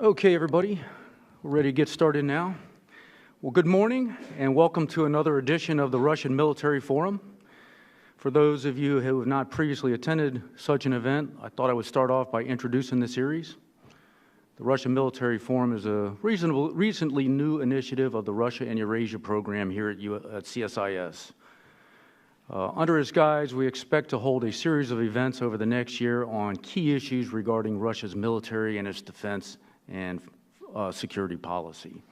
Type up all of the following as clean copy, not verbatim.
Okay, everybody, we're ready to get started now. Well, good morning and welcome to another edition of the Russian Military Forum. For those of you who have not previously attended such an event, I thought I would start off by introducing the series. The Russian Military Forum is a recently new initiative of the Russia and Eurasia program here at CSIS. Under its guise, we expect to hold a series of events over the next year on key issues regarding Russia's military and its defense and security policy.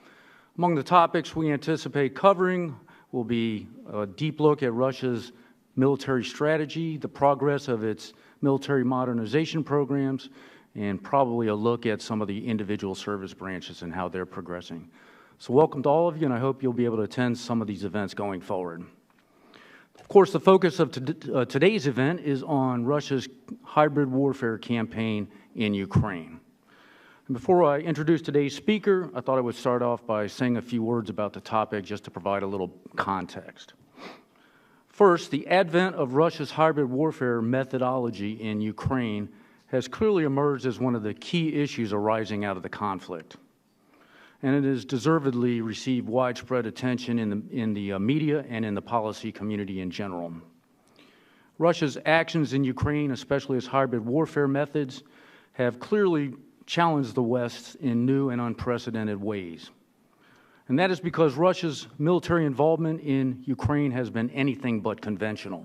Among the topics we anticipate covering will be a deep look at Russia's military strategy, the progress of its military modernization programs, and probably a look at some of the individual service branches and how they're progressing. So welcome to all of you, and I hope you'll be able to attend some of these events going forward. Of course, the focus of today's event is on Russia's hybrid warfare campaign in Ukraine. And before I introduce today's speaker, I thought I would start off by saying a few words about the topic just to provide a little context. First, the advent of Russia's hybrid warfare methodology in Ukraine has clearly emerged as one of the key issues arising out of the conflict. And it has deservedly received widespread attention in the media and in the policy community in general. Russia's actions in Ukraine, especially its hybrid warfare methods, have clearly challenged the West in new and unprecedented ways. And that is because Russia's military involvement in Ukraine has been anything but conventional.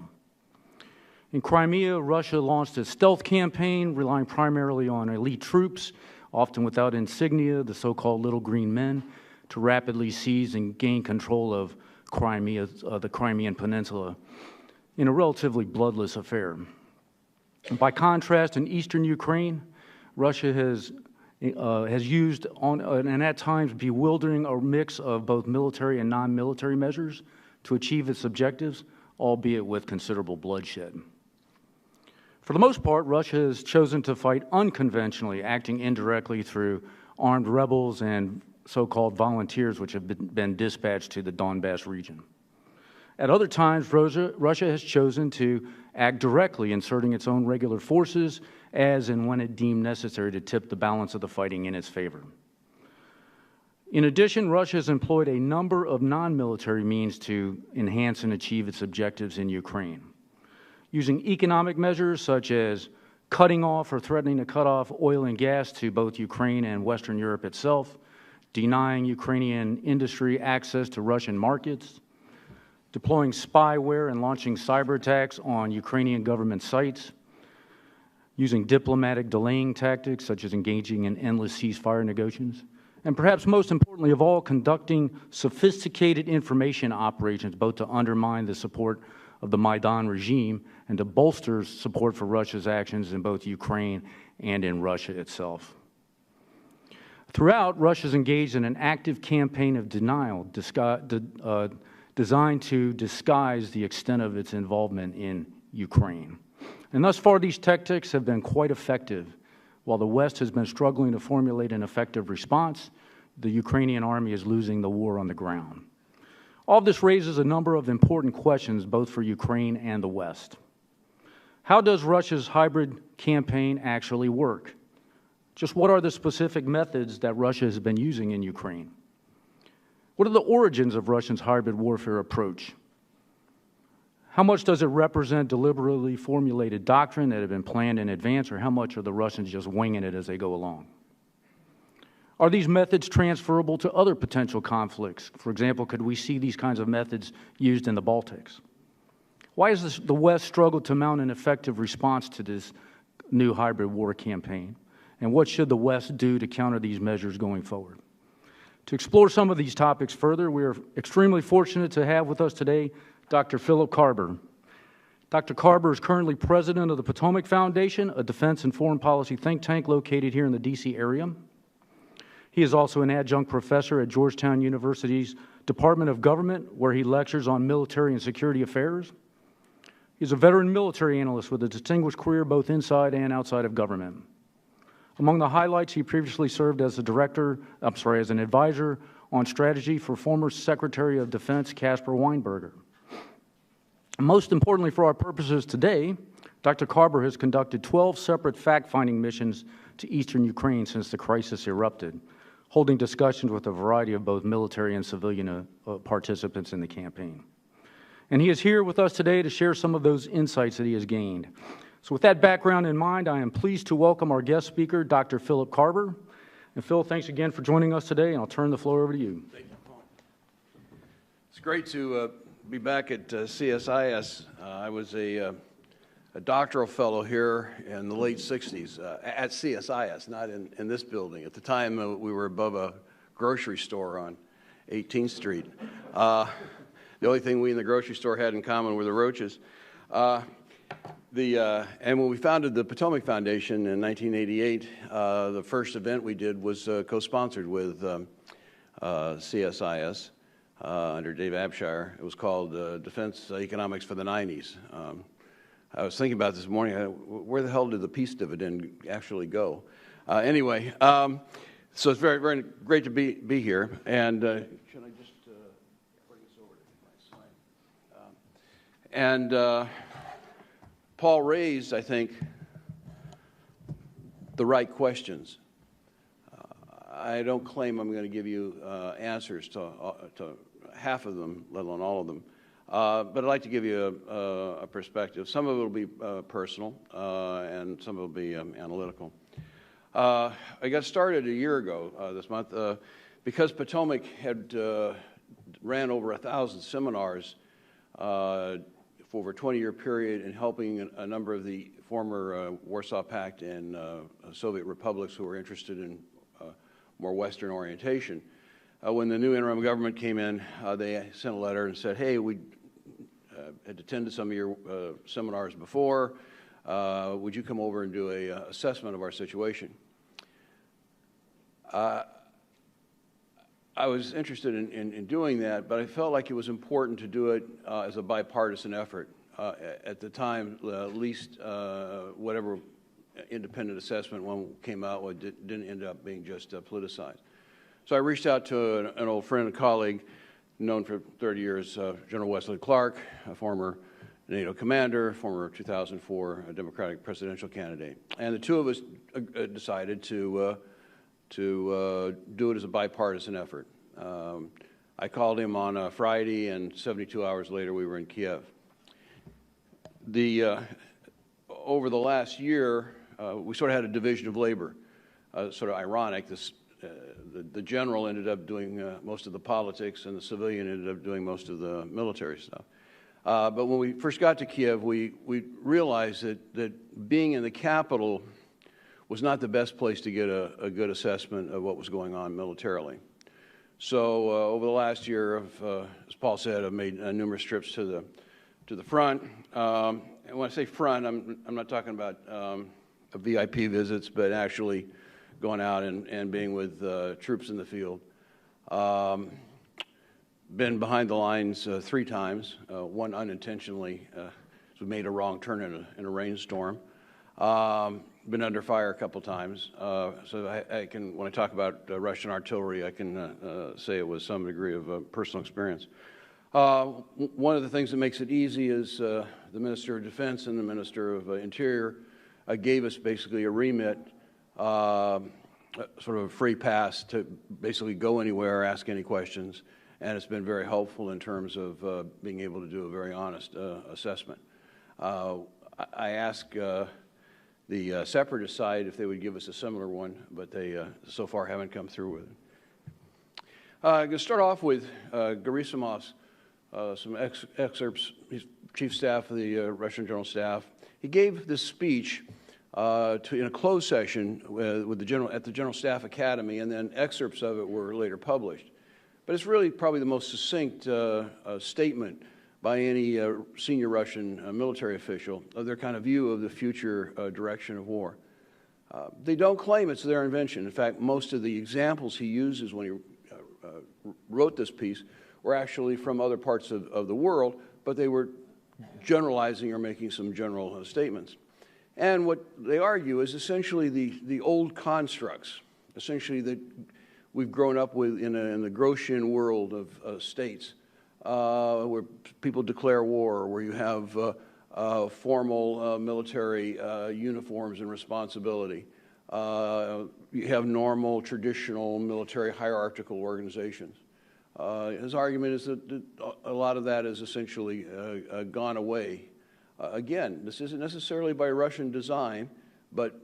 In Crimea, Russia launched a stealth campaign relying primarily on elite troops, often without insignia, the so-called Little Green Men, to rapidly seize and gain control of Crimea, the Crimean Peninsula, in a relatively bloodless affair. By contrast, in eastern Ukraine, Russia has used, and at times bewildering, a mix of both military and non-military measures to achieve its objectives, albeit with considerable bloodshed. For the most part, Russia has chosen to fight unconventionally, acting indirectly through armed rebels and so-called volunteers which have been dispatched to the Donbass region. At other times, Russia has chosen to act directly, inserting its own regular forces as and when it deemed necessary to tip the balance of the fighting in its favor. In addition, Russia has employed a number of non-military means to enhance and achieve its objectives in Ukraine, using economic measures such as cutting off or threatening to cut off oil and gas to both Ukraine and Western Europe itself, denying Ukrainian industry access to Russian markets, deploying spyware and launching cyber attacks on Ukrainian government sites, using diplomatic delaying tactics such as engaging in endless ceasefire negotiations, and perhaps most importantly of all, conducting sophisticated information operations both to undermine the support of the Maidan regime and to bolster support for Russia's actions in both Ukraine and in Russia itself. Throughout, Russia's engaged in an active campaign of denial designed to disguise the extent of its involvement in Ukraine. And thus far, these tactics have been quite effective. While the West has been struggling to formulate an effective response, the Ukrainian army is losing the war on the ground. All of this raises a number of important questions, both for Ukraine and the West. How does Russia's hybrid campaign actually work? Just what are the specific methods that Russia has been using in Ukraine? What are the origins of Russia's hybrid warfare approach? How much does it represent deliberately formulated doctrine that had been planned in advance, or how much are the Russians just winging it as they go along? Are these methods transferable to other potential conflicts? For example, could we see these kinds of methods used in the Baltics? Why has the West struggled to mount an effective response to this new hybrid war campaign? And what should the West do to counter these measures going forward? To explore some of these topics further, we are extremely fortunate to have with us today Dr. Philip Carber. Dr. Carber is currently president of the Potomac Foundation, a defense and foreign policy think tank located here in the D.C. area. He is also an adjunct professor at Georgetown University's Department of Government, where he lectures on military and security affairs. He's a veteran military analyst with a distinguished career both inside and outside of government. Among the highlights, he previously served as as an advisor on strategy for former Secretary of Defense Caspar Weinberger. Most importantly for our purposes today, Dr. Karber has conducted 12 separate fact-finding missions to eastern Ukraine since the crisis erupted, holding discussions with a variety of both military and civilian participants in the campaign. And he is here with us today to share some of those insights that he has gained. So with that background in mind, I am pleased to welcome our guest speaker, Dr. Philip Karber. And Phil, thanks again for joining us today, and I'll turn the floor over to you. Thank you, Paul. It's great to be back at CSIS. I was a doctoral fellow here in the late 60s at CSIS, not in this building. At the time, we were above a grocery store on 18th Street. The only thing we in the grocery store had in common were the roaches. And when we founded the Potomac Foundation in 1988, the first event we did was co-sponsored with CSIS under Dave Abshire. It was called Defense Economics for the 90s. I was thinking about this morning, where the hell did the peace dividend actually go? Anyway, so it's very, very great to be here. And should I just bring this over to my slide? Paul raised, I think, the right questions. I don't claim I'm going to give you answers to half of them, let alone all of them. But I'd like to give you a perspective. Some of it will be personal, and some of it will be analytical. I got started a year ago this month because Potomac had ran over 1,000 seminars for over a 20-year period in helping a number of the former Warsaw Pact and Soviet republics who were interested in more Western orientation. When the new interim government came in, they sent a letter and said, hey, we had attended some of your seminars before. Would you come over and do an assessment of our situation? I was interested in doing that, but I felt like it was important to do it as a bipartisan effort. At the time, at least whatever independent assessment one came out with didn't end up being just politicized. So I reached out to an old friend and colleague, known for 30 years, General Wesley Clark, a former NATO commander, former 2004 Democratic presidential candidate. And the two of us decided to do it as a bipartisan effort. I called him on a Friday, and 72 hours later, we were in Kiev. Over the last year, we sort of had a division of labor. Sort of ironic, the general ended up doing most of the politics, and the civilian ended up doing most of the military stuff. But when we first got to Kiev, we realized that being in the capital was not the best place to get a good assessment of what was going on militarily. So over the last year, as Paul said, I've made numerous trips to the front. And when I say front, I'm not talking about VIP visits, but actually going out and being with troops in the field. Been behind the lines 3 times, one unintentionally, so we made a wrong turn in a rainstorm. Been under fire a couple times, so I can, when I talk about Russian artillery, I can say it was some degree of personal experience. One of the things that makes it easy is the Minister of Defense and the Minister of Interior gave us basically a remit, sort of a free pass to basically go anywhere, ask any questions, and it's been very helpful in terms of being able to do a very honest assessment. I asked the separatist side if they would give us a similar one, but they so far haven't come through with it. I'm going to start off with Gerasimov's some excerpts. He's chief staff of the Russian General Staff. He gave this speech in a closed session with the at the General Staff Academy, and then excerpts of it were later published. But it's really probably the most succinct statement by any senior Russian military official of their kind of view of the future direction of war. They don't claim it's their invention. In fact, most of the examples he uses when he wrote this piece were actually from other parts of the world, but they were generalizing or making some general statements. And what they argue is essentially the old constructs, essentially that we've grown up with in the Grotian world of states, where people declare war, where you have formal military uniforms and responsibility. You have normal, traditional military hierarchical organizations. His argument is that a lot of that has essentially gone away. Again, this isn't necessarily by Russian design, but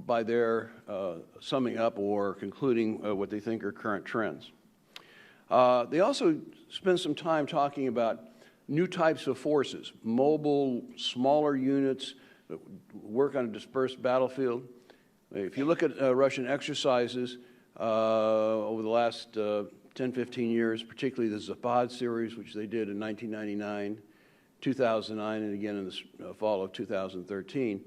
by their summing up or concluding what they think are current trends. They also spend some time talking about new types of forces, mobile, smaller units that work on a dispersed battlefield. If you look at Russian exercises over the last 10, 15 years, particularly the Zapad series, which they did in 1999, 2009, and again in the fall of 2013,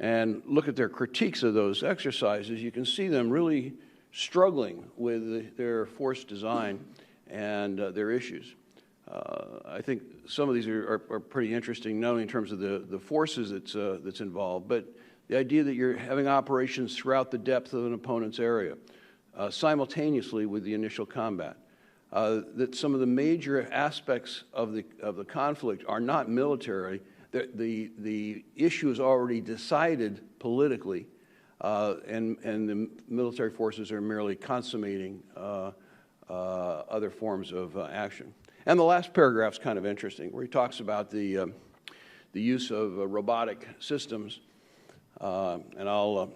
and look at their critiques of those exercises, you can see them really struggling with their force design and their issues. I think some of these are pretty interesting, not only in terms of the forces that's involved, but the idea that you're having operations throughout the depth of an opponent's area, simultaneously with the initial combat. That some of the major aspects of the conflict are not military. The issue is already decided politically, and the military forces are merely consummating other forms of action. And the last paragraph is kind of interesting, where he talks about the use of robotic systems, and I'll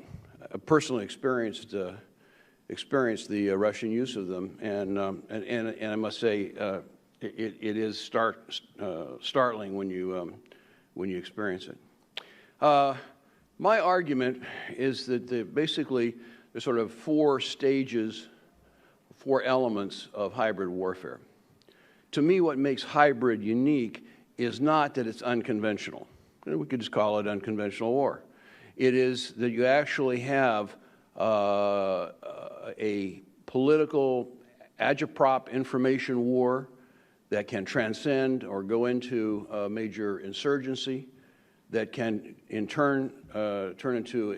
personally experienced the Russian use of them, and I must say it is startling when you experience it. My argument is that basically there's sort of four stages, four elements of hybrid warfare. To me, what makes hybrid unique is not that it's unconventional. We could just call it unconventional war. It is that you actually have a political agitprop information war that can transcend or go into a major insurgency, that can in turn turn into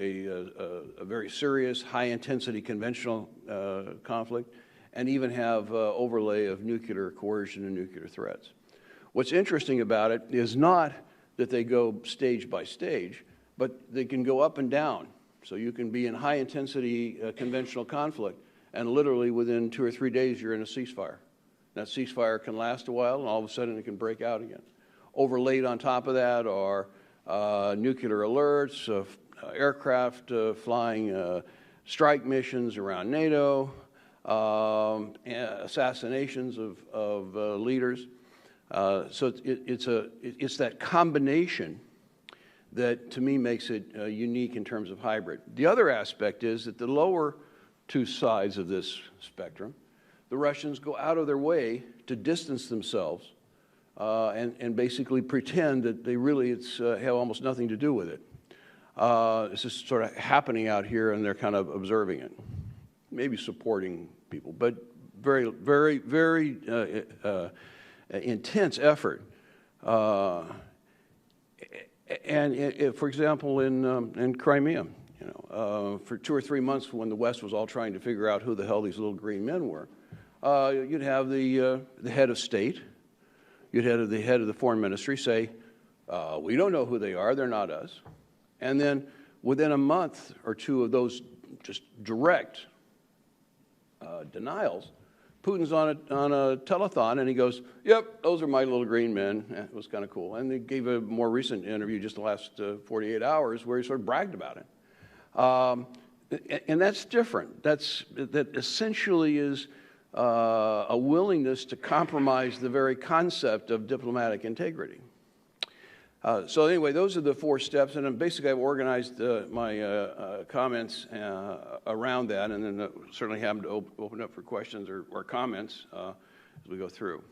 a very serious, high-intensity conventional conflict, and even have overlay of nuclear coercion and nuclear threats. What's interesting about it is not that they go stage by stage, but they can go up and down. So you can be in high-intensity conventional conflict, and literally within 2 or 3 days you're in a ceasefire. That ceasefire can last a while, and all of a sudden it can break out again. Overlaid on top of that are nuclear alerts, aircraft flying strike missions around NATO, assassinations of leaders. So it's that combination that, to me, makes it unique in terms of hybrid. The other aspect is that the lower two sides of this spectrum, the Russians go out of their way to distance themselves and basically pretend that they really have almost nothing to do with it. This is sort of happening out here, and they're kind of observing it, maybe supporting people, but very, very, very intense effort. And for example, in Crimea, for 2 or 3 months when the West was all trying to figure out who the hell these little green men were, you'd have the head of state, you'd have the head of the foreign ministry say, we don't know who they are, they're not us. And then within a month or two of those just direct denials, Putin's on a telethon, and he goes, yep, those are my little green men. It was kind of cool. And they gave a more recent interview just the last 48 hours where he sort of bragged about it. And that's different. That essentially is a willingness to compromise the very concept of diplomatic integrity. So anyway, those are the 4 steps, and basically I've organized my comments around that, and then certainly happy to open up for questions or comments as we go through.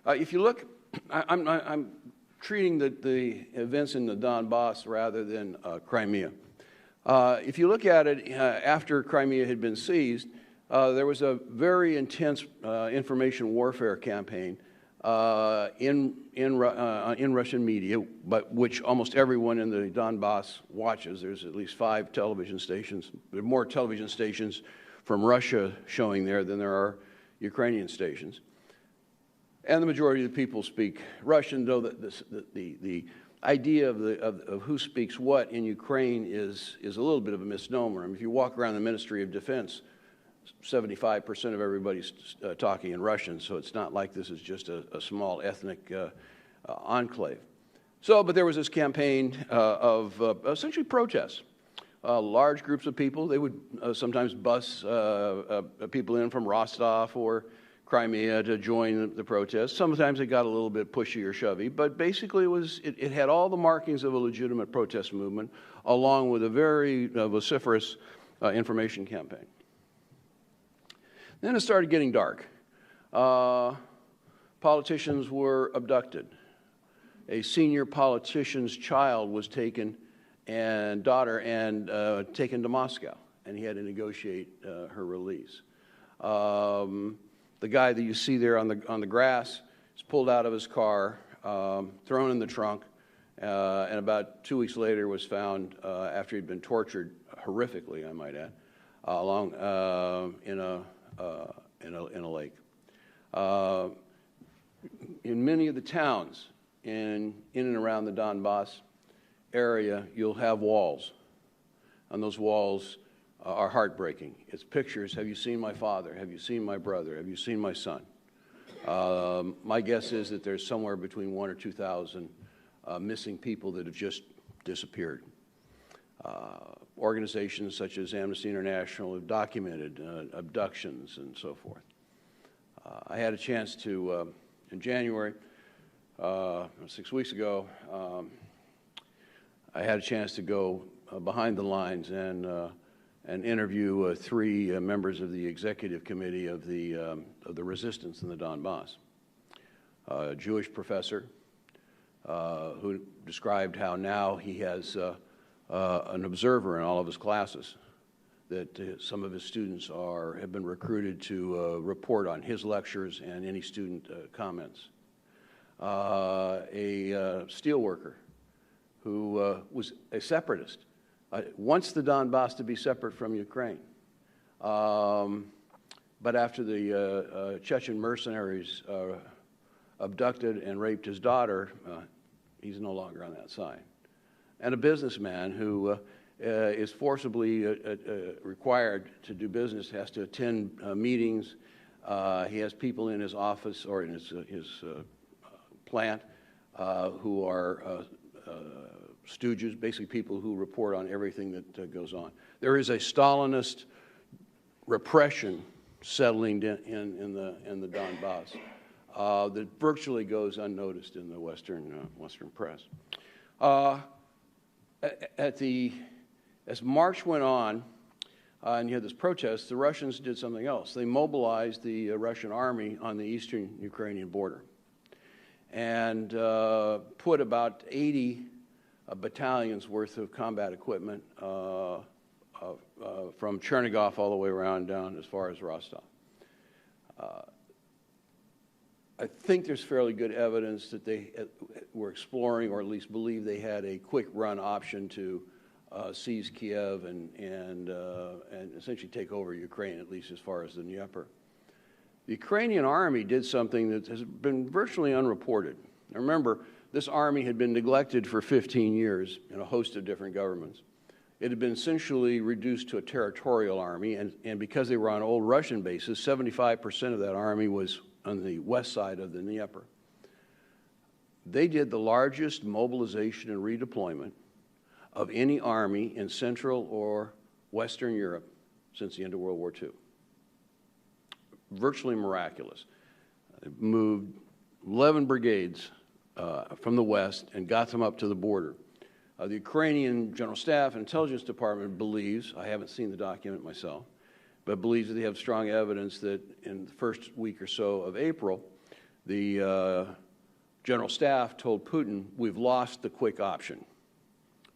If you look, I'm treating the events in the Donbass rather than Crimea. If you look at it, after Crimea had been seized, there was a very intense information warfare campaign in Russian media, but which almost everyone in the Donbass watches. There's at least 5 television stations. There are more television stations from Russia showing there than there are Ukrainian stations. And the majority of the people speak Russian, though the idea of who speaks what in Ukraine is a little bit of a misnomer. I mean, if you walk around the Ministry of Defense, 75% of everybody's talking in Russian, so it's not like this is just a small ethnic enclave. But there was this campaign of essentially protests. Large groups of people, they would sometimes bus people in from Rostov or Crimea to join the protest. Sometimes it got a little bit pushy or shovey, but basically it had all the markings of a legitimate protest movement, along with a very vociferous information campaign. Then it started getting dark. Politicians were abducted. A senior politician's child was taken and taken to Moscow, and he had to negotiate her release. The guy that you see there on the grass is pulled out of his car, thrown in the trunk, and about 2 weeks later was found after he'd been tortured horrifically, I might add, in a lake. In many of the towns in and around the Donbass area, you'll have walls, and those walls are heartbreaking. It's pictures. Have you seen my father? Have you seen my brother? Have you seen my son? My guess is that there's somewhere between 1,000 or 2,000 missing people that have just disappeared. Organizations such as Amnesty International have documented abductions and so forth. I had a chance to, in January, 6 weeks ago, I had a chance to go behind the lines and interview 3 members of the executive committee of the resistance in the Donbass. A Jewish professor who described how now he has an observer in all of his classes, that some of his students have been recruited to report on his lectures and any student comments. A steel worker who was a separatist, wants the Donbass to be separate from Ukraine. But after the Chechen mercenaries abducted and raped his daughter, he's no longer on that side. And a businessman who is forcibly required to do business, has to attend meetings. He has people in his office or in his plant who are stooges, basically people who report on everything that goes on. There is a Stalinist repression settling in the Donbass that virtually goes unnoticed in the Western press. As March went on, and you had this protest, the Russians did something else. They mobilized the Russian army on the eastern Ukrainian border and put about 80 battalions worth of combat equipment from Chernigov all the way around down as far as Rostov. I think there's fairly good evidence that they were exploring, or at least believe they had a quick run option to seize Kiev and essentially take over Ukraine, at least as far as the Dnieper. The Ukrainian army did something that has been virtually unreported. Now remember, this army had been neglected for 15 years in a host of different governments. It had been essentially reduced to a territorial army, and because they were on old Russian bases, 75% of that army was on the west side of the Dnieper. They did the largest mobilization and redeployment of any army in Central or Western Europe since the end of World War II. Virtually miraculous. They moved 11 brigades from the west and got them up to the border. The Ukrainian General Staff and Intelligence Department believes, I haven't seen the document myself, but believes that they have strong evidence that in the first week or so of April, the General Staff told Putin, we've lost the quick option.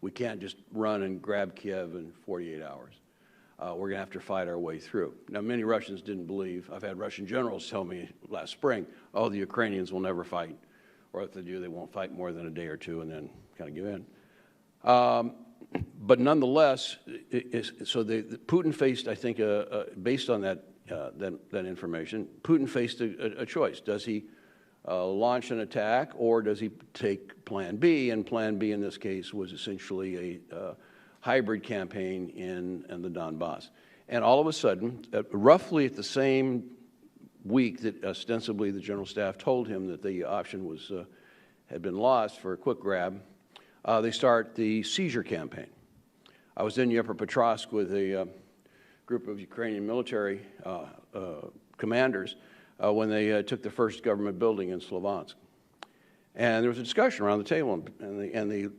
We can't just run and grab Kiev in 48 hours. We're going to have to fight our way through. Now, many Russians didn't believe. I've had Russian generals tell me last spring, oh, the Ukrainians will never fight. Or if they do, they won't fight more than a day or two and then kind of give in. But nonetheless, Putin faced, I think, based on that information, Putin faced a choice. Does he launch an attack, or does he take Plan B? And Plan B in this case was essentially a hybrid campaign in the Donbass. And all of a sudden, roughly at the same week that ostensibly the General Staff told him that the option had been lost for a quick grab, they start the seizure campaign. I was in Dnipropetrovsk with a group of Ukrainian military commanders when they took the first government building in Sloviansk. And there was a discussion around the table, and the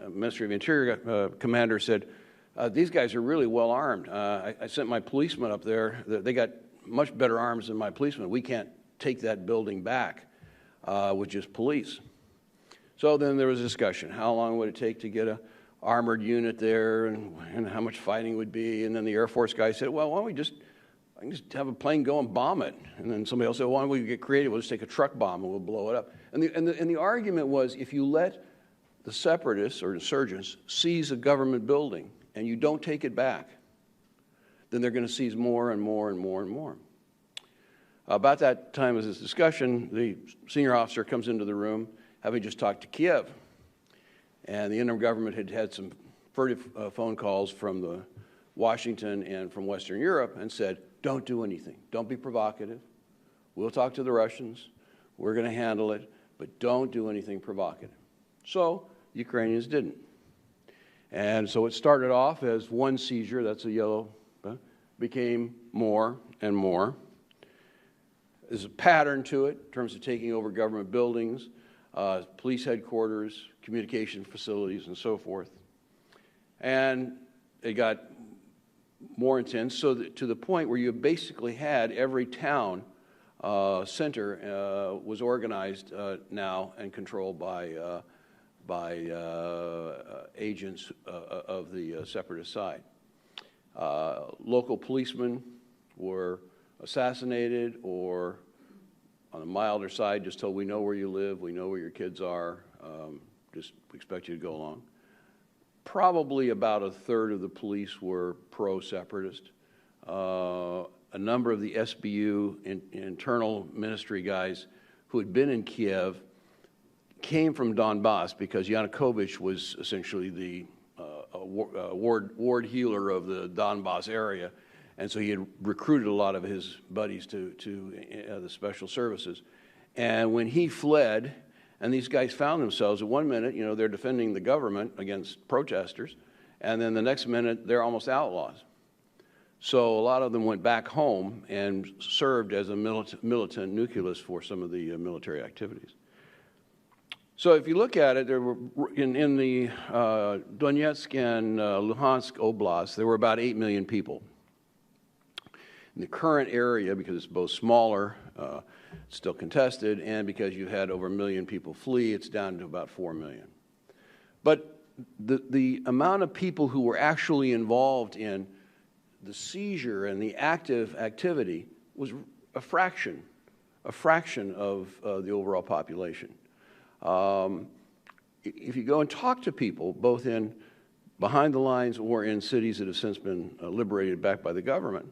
Ministry of Interior commander said, these guys are really well armed. I sent my policemen up there. They got much better arms than my policemen. We can't take that building back with just police. So then there was a discussion. How long would it take to get an armored unit there, and how much fighting would be? And then the Air Force guy said, well, why don't we just have a plane go and bomb it? And then somebody else said, why don't we get creative? We'll just take a truck bomb and we'll blow it up. And the argument was, if you let the separatists or insurgents seize a government building and you don't take it back, then they're going to seize more and more and more and more. About that time of this discussion, the senior officer comes into the room, having just talked to Kiev. And the interim government had had some furtive phone calls from the Washington and from Western Europe and said, don't do anything. Don't be provocative. We'll talk to the Russians. We're going to handle it, but don't do anything provocative. So the Ukrainians didn't. And so it started off as one seizure, that's a yellow, became more and more. There's a pattern to it in terms of taking over government buildings, police headquarters, communication facilities, and so forth. And it got more intense, so that to the point where you basically had every town center was organized now and controlled by agents of the separatist side. Local policemen were assassinated, or on the milder side, just told, we know where you live, we know where your kids are, just expect you to go along. Probably about a third of the police were pro-separatist. A number of the SBU internal ministry guys who had been in Kiev came from Donbass because Yanukovych was essentially the ward healer of the Donbass area, and so he had recruited a lot of his buddies to the special services. And when he fled, and these guys found themselves at one minute, they're defending the government against protesters, and then the next minute they're almost outlaws. So a lot of them went back home and served as a militant nucleus for some of the military activities. So if you look at it, there were in the Donetsk and Luhansk Oblast, there were about 8 million people. In the current area, because it's both smaller, still contested, and because you had over 1 million people flee, it's down to about 4 million. But the amount of people who were actually involved in the seizure and the active activity was a fraction of the overall population. If you go and talk to people, both in behind the lines or in cities that have since been liberated back by the government,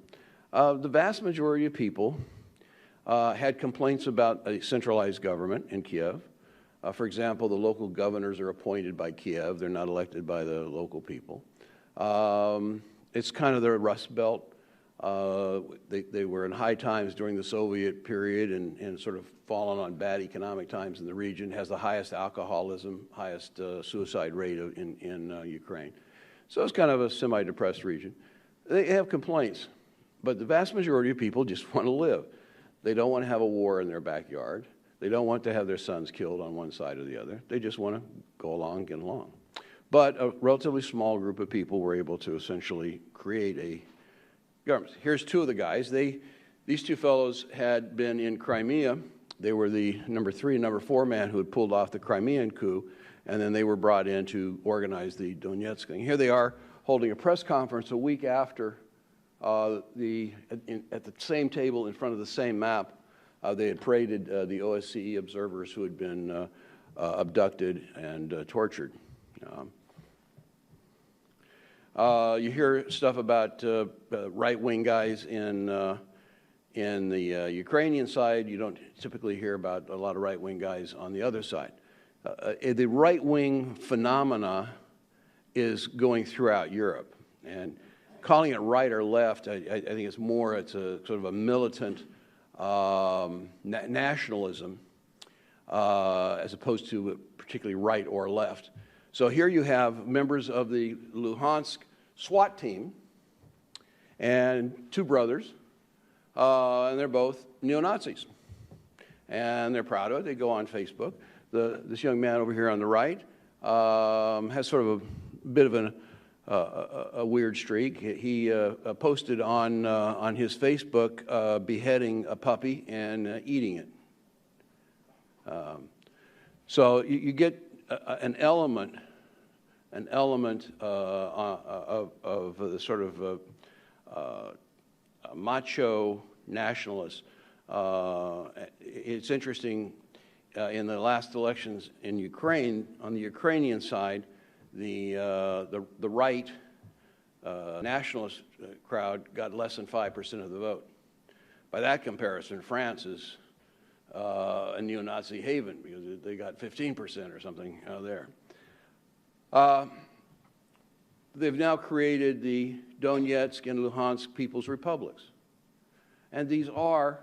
the vast majority of people had complaints about a centralized government in Kiev. For example, the local governors are appointed by Kiev. They're not elected by the local people. It's kind of their Rust Belt. They were in high times during the Soviet period and sort of fallen on bad economic times in the region, has the highest alcoholism, highest suicide rate in Ukraine. So it's kind of a semi-depressed region. They have complaints, but the vast majority of people just want to live. They don't want to have a war in their backyard. They don't want to have their sons killed on one side or the other. They just want to go along, get along. But a relatively small group of people were able to essentially create a government. Here's two of the guys. These two fellows had been in Crimea. They were the number 3 and number 4 man who had pulled off the Crimean coup, and then they were brought in to organize the Donetsk thing. Here they are holding a press conference a week after at the same table in front of the same map. They had paraded the OSCE observers who had been abducted and tortured. You hear stuff about right-wing guys in In the Ukrainian side, you don't typically hear about a lot of right-wing guys on the other side. The right-wing phenomena is going throughout Europe. And calling it right or left, I think it's a sort of a militant nationalism as opposed to particularly right or left. So here you have members of the Luhansk SWAT team and two brothers, and they're both neo-Nazis. And they're proud of it. They go on Facebook. This young man over here on the right has sort of a bit of a weird streak. He posted on his Facebook beheading a puppy and eating it. So you get an element of the sort of macho nationalists. It's interesting, in the last elections in Ukraine, on the Ukrainian side, the right nationalist crowd got less than 5% of the vote. By that comparison, France is a neo-Nazi haven because they got 15% or something there. They've now created the Donetsk and Luhansk People's Republics. And these are,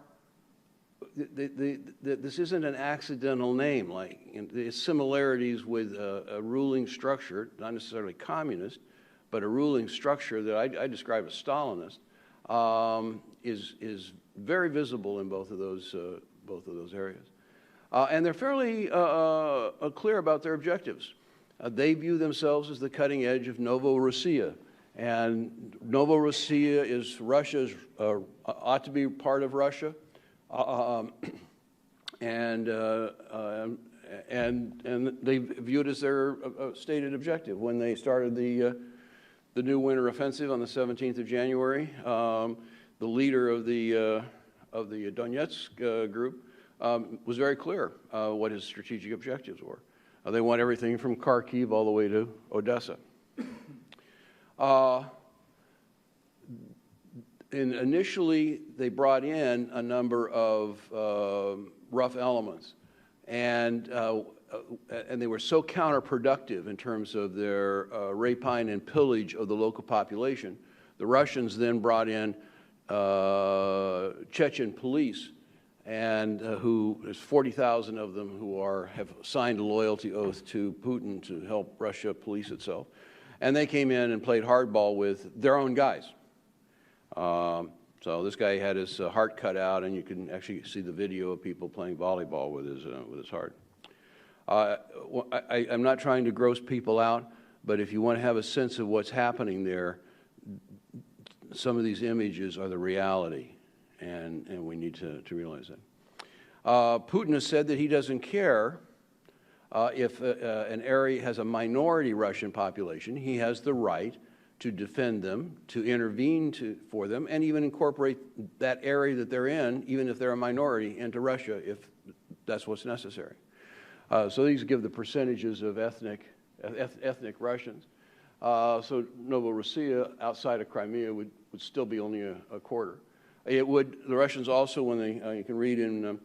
this isn't an accidental name, like there's similarities with a ruling structure, not necessarily communist, but a ruling structure that I describe as Stalinist, is very visible in both of those areas. And they're fairly clear about their objectives. They view themselves as the cutting edge of Novorossiya. And Novorossiya is Russia's, ought to be part of Russia. And they view it as their stated objective. When they started the new winter offensive on the 17th of January, the leader of the Donetsk group was very clear what his strategic objectives were. They want everything from Kharkiv all the way to Odessa. And initially, they brought in a number of rough elements, and they were so counterproductive in terms of their rapine and pillage of the local population. The Russians then brought in Chechen police, and there's 40,000 of them who have signed a loyalty oath to Putin to help Russia police itself. And they came in and played hardball with their own guys. So this guy had his heart cut out, and you can actually see the video of people playing volleyball with his heart. I'm not trying to gross people out, but if you want to have a sense of what's happening there, some of these images are the reality, and we need to realize that. Putin has said that he doesn't care if an area has a minority Russian population. He has the right to defend them, to intervene for them, and even incorporate that area that they're in, even if they're a minority, into Russia if that's what's necessary. So these give the percentages of ethnic Russians. So Novorossiya outside of Crimea would still be only a quarter. The Russians also, when you can read in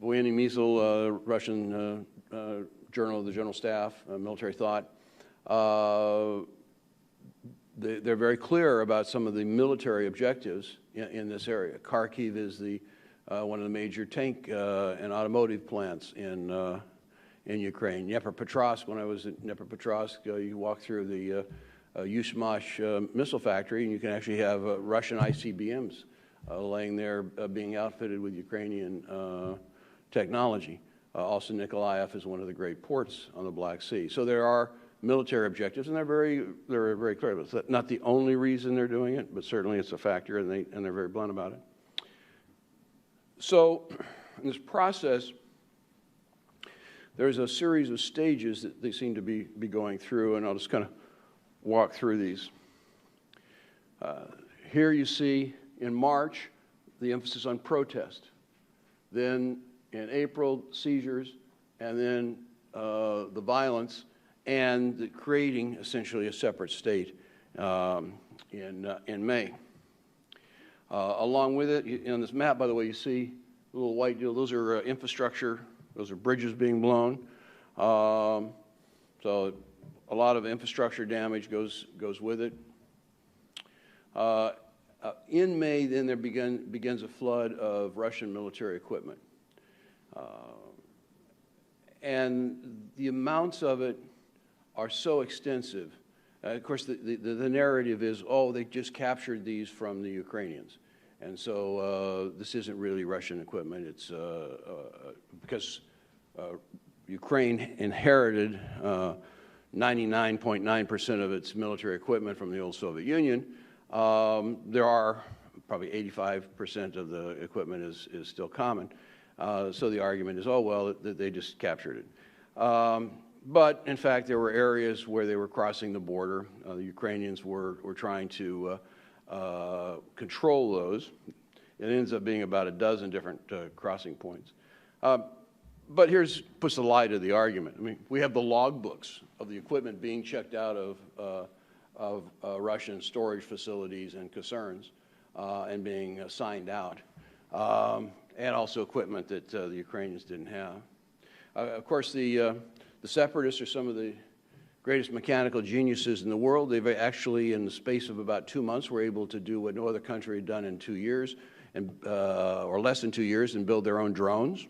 Voyenny Misl, Russian Journal of the General Staff, Military Thought, they're very clear about some of the military objectives in this area. Kharkiv is one of the major tank and automotive plants in Ukraine. Dnepropetrovsk, when I was at Dnepropetrovsk, you walk through the Yuzhmash missile factory, and you can actually have Russian ICBMs laying there being outfitted with Ukrainian technology. Also, Nikolaev is one of the great ports on the Black Sea. So there are military objectives, and they're very clear. It's not the only reason they're doing it, but certainly it's a factor, and they're very blunt about it. So in this process, there's a series of stages that they seem to be going through, and I'll just kind of walk through these. Here you see in March the emphasis on protest. Then in April, seizures, and then the violence, and creating essentially a separate state in May. Along with it, on this map, by the way, you see a little white, those are infrastructure, those are bridges being blown. So a lot of infrastructure damage goes with it. In May, then there begins a flood of Russian military equipment. And the amounts of it are so extensive. Of course, the narrative is, oh, they just captured these from the Ukrainians. And so this isn't really Russian equipment. It's because Ukraine inherited 99.9% of its military equipment from the old Soviet Union. There are probably 85% of the equipment is still common. So the argument is, oh, well, they just captured it. But, in fact, there were areas where they were crossing the border. The Ukrainians were trying to control those. It ends up being about a dozen different crossing points. But puts the lie to the argument. I mean, we have the logbooks of the equipment being checked out of Russian storage facilities and concerns and being signed out, and also equipment that the Ukrainians didn't have. Of course, the separatists are some of the greatest mechanical geniuses in the world. They've actually, in the space of about 2 months, were able to do what no other country had done in 2 years, or less than 2 years, and build their own drones.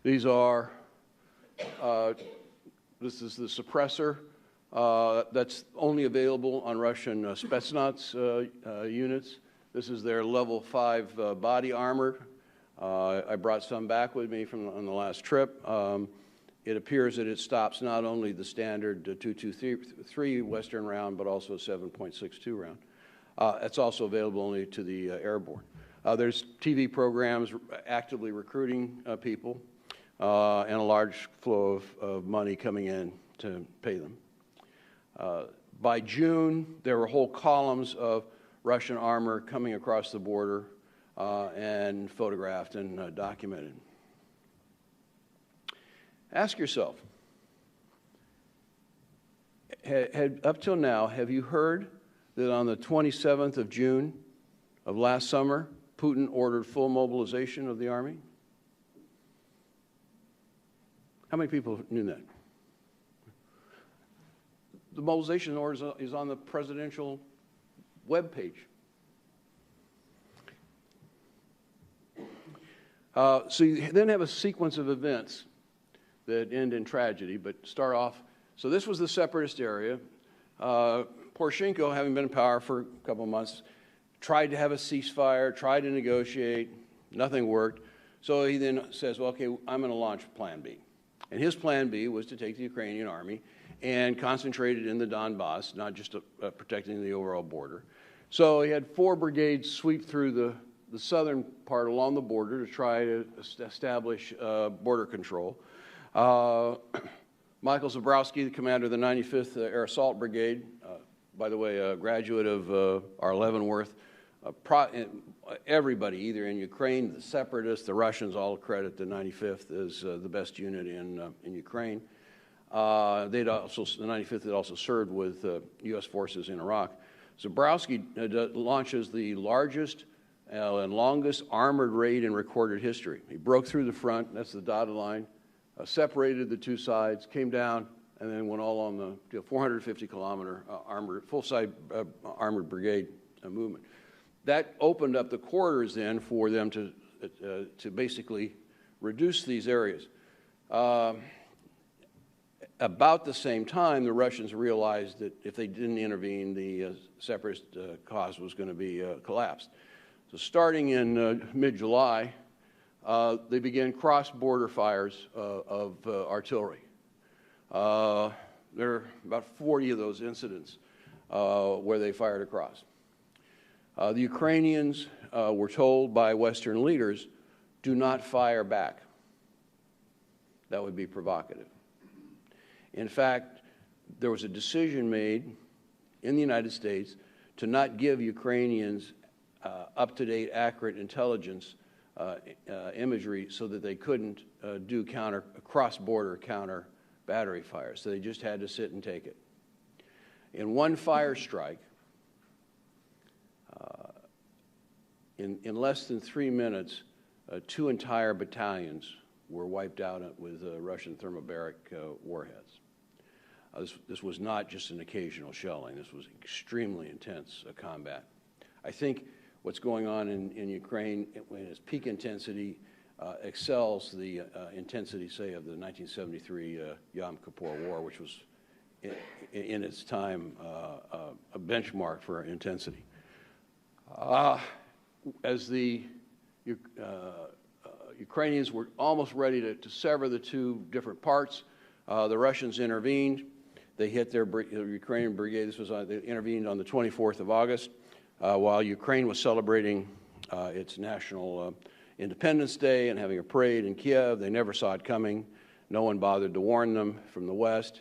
These are, this is the suppressor that's only available on Russian Spetsnaz units. This is their level 5 body armor. I brought some back with me on the last trip. It appears that it stops not only the standard .223 Western round, but also a 7.62 round. It's also available only to the airborne. There's TV programs actively recruiting people, and a large flow of money coming in to pay them. By June, there were whole columns of Russian armor coming across the border and photographed and documented. Ask yourself, up till now, have you heard that on the 27th of June of last summer, Putin ordered full mobilization of the army? How many people knew that? The mobilization order is on the presidential webpage. So you then have a sequence of events that end in tragedy, but start off. So this was the separatist area. Poroshenko, having been in power for a couple of months, tried to have a ceasefire, tried to negotiate. Nothing worked. So he then says, well, okay, I'm going to launch Plan B. And his Plan B was to take the Ukrainian army and concentrate it in the Donbass, not just protecting the overall border. So he had 4 brigades sweep through the southern part along the border to try to establish border control. Michael Zabrowski, the commander of the 95th Air Assault Brigade, by the way, a graduate of our Leavenworth, everybody, either in Ukraine, the separatists, the Russians, all credit the 95th as the best unit in Ukraine. The 95th had also served with U.S. forces in Iraq. Zabrowski launches the largest and longest armored raid in recorded history. He broke through the front, that's the dotted line, separated the two sides, came down, and then went all on the 450-kilometer armored, full-side armored brigade movement. That opened up the corridors then for them to basically reduce these areas. About the same time, the Russians realized that if they didn't intervene, the separatist cause was going to be collapsed. So starting in mid-July, they began cross-border fires of artillery. There are about 40 of those incidents where they fired across. The Ukrainians were told by Western leaders, do not fire back. That would be provocative. In fact, there was a decision made in the United States to not give Ukrainians up-to-date, accurate intelligence imagery so that they couldn't do cross-border counter battery fires. So they just had to sit and take it. In one fire strike, in less than 3 minutes, 2 entire battalions were wiped out with Russian thermobaric warheads. This was not just an occasional shelling. This was extremely intense combat. I think what's going on in Ukraine in its peak intensity excels the intensity, say, of the 1973 Yom Kippur War, which was in its time a benchmark for intensity. As the Ukrainians were almost ready to sever the two different parts, the Russians intervened. They hit their Ukrainian brigade. They intervened on the 24th of August, while Ukraine was celebrating its national Independence Day and having a parade in Kiev. They never saw it coming. No one bothered to warn them from the West.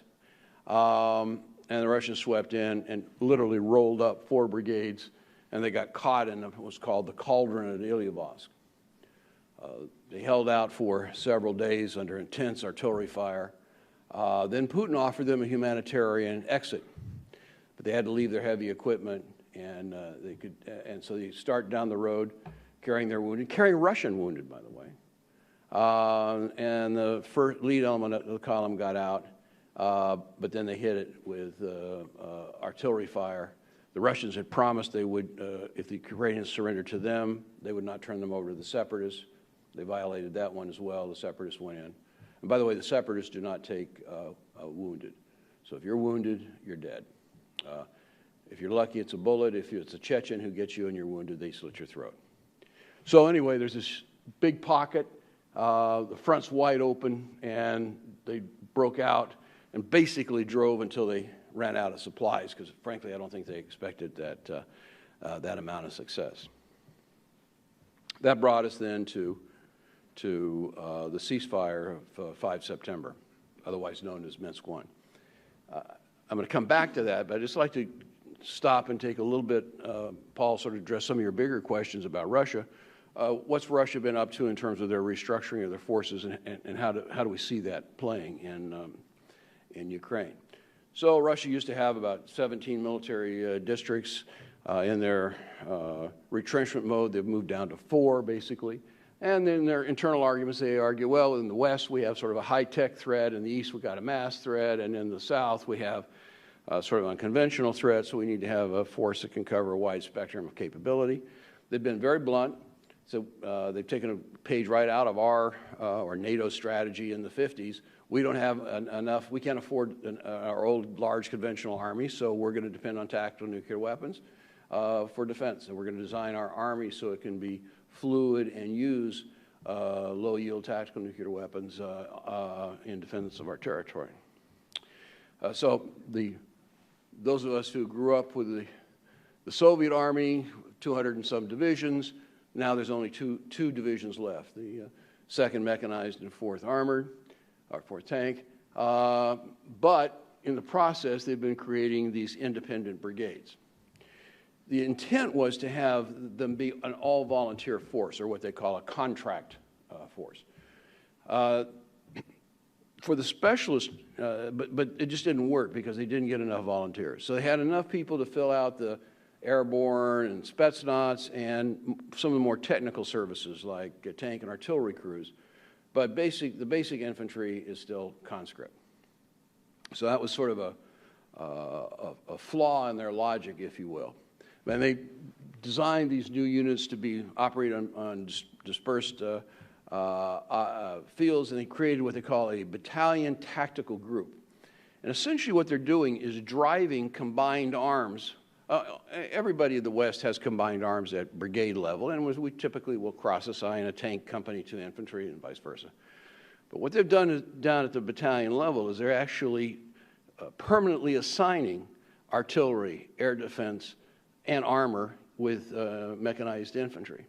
And the Russians swept in and literally rolled up 4 brigades, and they got caught in what was called the cauldron at Ilyevsk. They held out for several days under intense artillery fire. Then Putin offered them a humanitarian exit, but they had to leave their heavy equipment, and so they start down the road carrying their wounded, carrying Russian wounded, by the way. And the first lead element of the column got out, but then they hit it with artillery fire. The Russians had promised they would, if the Ukrainians surrendered to them, they would not turn them over to the separatists. They violated that one as well. The separatists went in. And by the way, the separatists do not take wounded. So if you're wounded, you're dead. If you're lucky, it's a bullet. If it's a Chechen who gets you and you're wounded, they slit your throat. So anyway, there's this big pocket. The front's wide open, and they broke out and basically drove until they ran out of supplies, because frankly, I don't think they expected that amount of success. That brought us then to the ceasefire of 5 September, otherwise known as Minsk I. I'm going to come back to that, but I'd just like to stop and take a little bit, Paul, sort of address some of your bigger questions about Russia. What's Russia been up to in terms of their restructuring of their forces, and how do we see that playing in Ukraine? So Russia used to have about 17 military districts. In their retrenchment mode, they've moved down to 4, basically. And in their internal arguments, they argue, well, in the West, we have sort of a high-tech threat. In the East, we've got a mass threat. And in the South, we have sort of an unconventional threat, so we need to have a force that can cover a wide spectrum of capability. They've been very blunt. So they've taken a page right out of our or NATO strategy in the 50s. We don't have enough. We can't afford our old large conventional army, so we're going to depend on tactical nuclear weapons for defense. And we're going to design our army so it can be fluid and use low-yield tactical nuclear weapons in defense of our territory. So those of us who grew up with the Soviet Army, 200 and some divisions, now there's only two divisions left, the 2nd Mechanized and 4th Armored, or 4th Tank. But in the process, they've been creating these independent brigades. The intent was to have them be an all-volunteer force, or what they call a contract force. For the specialists, but it just didn't work because they didn't get enough volunteers. So they had enough people to fill out the airborne and Spetsnaz and some of the more technical services like tank and artillery crews. But the basic infantry is still conscript. So that was sort of a flaw in their logic, if you will. And they designed these new units to be operated on dispersed fields, and they created what they call a battalion tactical group. And essentially what they're doing is driving combined arms. Everybody in the West has combined arms at brigade level, and we typically will cross-assign a tank company to infantry and vice versa. But what they've done down at the battalion level is they're actually permanently assigning artillery, air defense, and armor with mechanized infantry.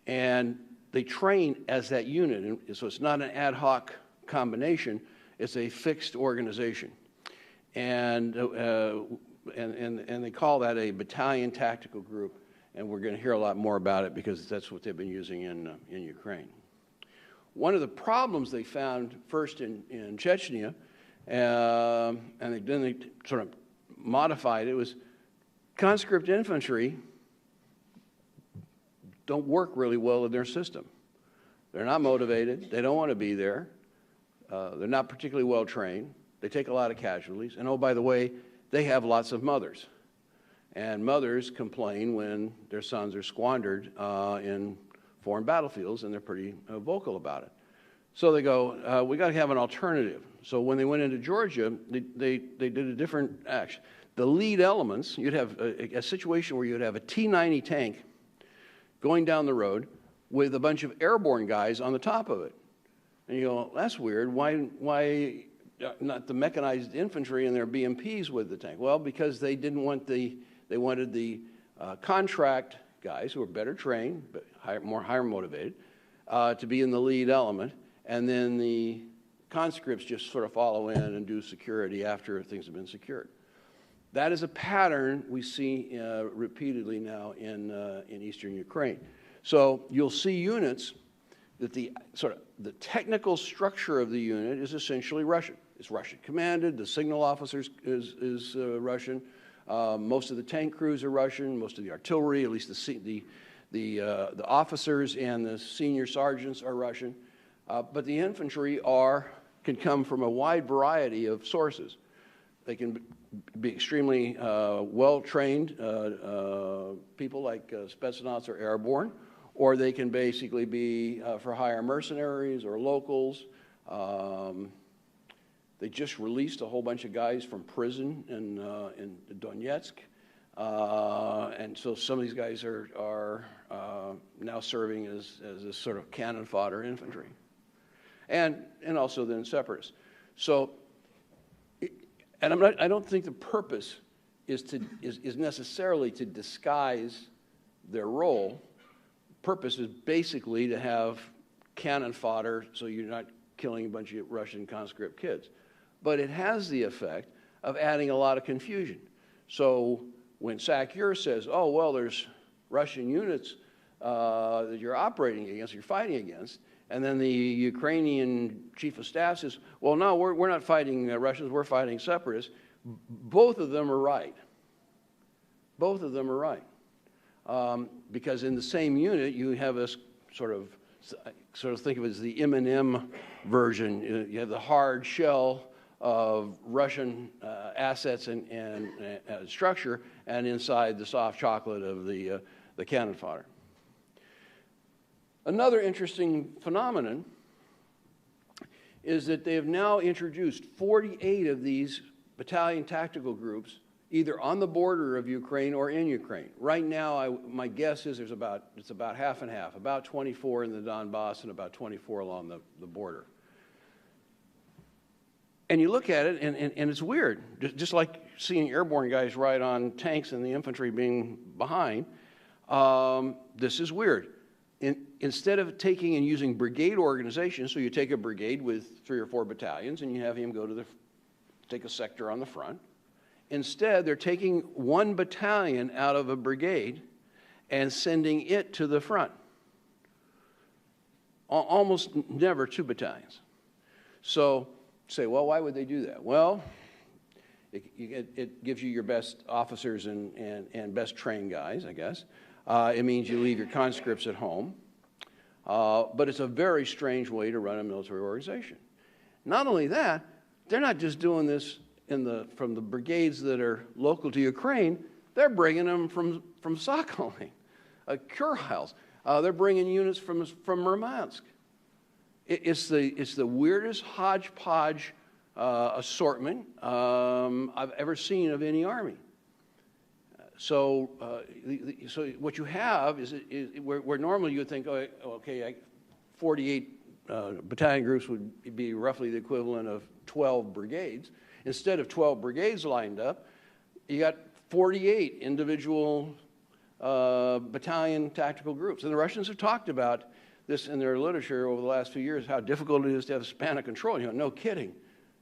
And they train as that unit, and so it's not an ad hoc combination, it's a fixed organization. And they call that a battalion tactical group, and we're going to hear a lot more about it because that's what they've been using in Ukraine. One of the problems they found first in Chechnya, and then they sort of modified. It was conscript infantry don't work really well in their system. They're not motivated. They don't want to be there. They're not particularly well trained. They take a lot of casualties. And oh, by the way, they have lots of mothers. And mothers complain when their sons are squandered in foreign battlefields, and they're pretty vocal about it. So they go, we got to have an alternative. So when they went into Georgia, they did a different action. The lead elements, you'd have a situation where you'd have a T-90 tank going down the road with a bunch of airborne guys on the top of it. And you go, that's weird. Why not the mechanized infantry and their BMPs with the tank? Well, because they didn't want they wanted the contract guys who were better trained, but higher motivated, to be in the lead element, and then the conscripts just sort of follow in and do security after things have been secured. That is a pattern we see repeatedly now in eastern Ukraine. So you'll see units that the technical structure of the unit is essentially Russian. It's Russian commanded. The signal officers is Russian. Most of the tank crews are Russian. Most of the artillery, at least the officers and the senior sergeants, are Russian. But the infantry can come from a wide variety of sources. They can be extremely well-trained people like Spetsnaz or airborne, or they can basically be for hire mercenaries or locals. They just released a whole bunch of guys from prison in Donetsk. And so some of these guys are now serving as a sort of cannon fodder infantry. And also then separatists. So, and I don't think the purpose is necessarily to disguise their role. Purpose is basically to have cannon fodder so you're not killing a bunch of Russian conscript kids. But it has the effect of adding a lot of confusion. So when Sakyr says, oh, well, there's Russian units that you're operating against, you're fighting against, and then the Ukrainian chief of staff says, well, no, we're not fighting Russians, we're fighting separatists. Both of them are right. Both of them are right. Because in the same unit, you have a sort of think of it as the M&M version. You have the hard shell of Russian assets and structure, and inside the soft chocolate of the cannon fodder. Another interesting phenomenon is that they have now introduced 48 of these battalion tactical groups either on the border of Ukraine or in Ukraine. Right now, my guess is it's about half and half, about 24 in the Donbass and about 24 along the border. And you look at it, and it's weird. Just like seeing airborne guys ride on tanks and the infantry being behind, this is weird. Instead of taking and using brigade organizations, so you take a brigade with 3 or 4 battalions and you have him go to take a sector on the front. Instead, they're taking 1 battalion out of a brigade and sending it to the front. Almost never 2 battalions. So say, well, why would they do that? Well, it gives you your best officers and best trained guys, I guess. It means you leave your conscripts at home. But it's a very strange way to run a military organization. Not only that, they're not just doing this from the brigades that are local to Ukraine. They're bringing them from Sakhalin, Kurils. They're bringing units from Murmansk. It's the weirdest hodgepodge assortment I've ever seen of any army. So what you have is where normally you would think, oh, okay, 48 battalion groups would be roughly the equivalent of 12 brigades. Instead of 12 brigades lined up, you got 48 individual battalion tactical groups. And the Russians have talked about this in their literature over the last few years, how difficult it is to have a span of control. No kidding.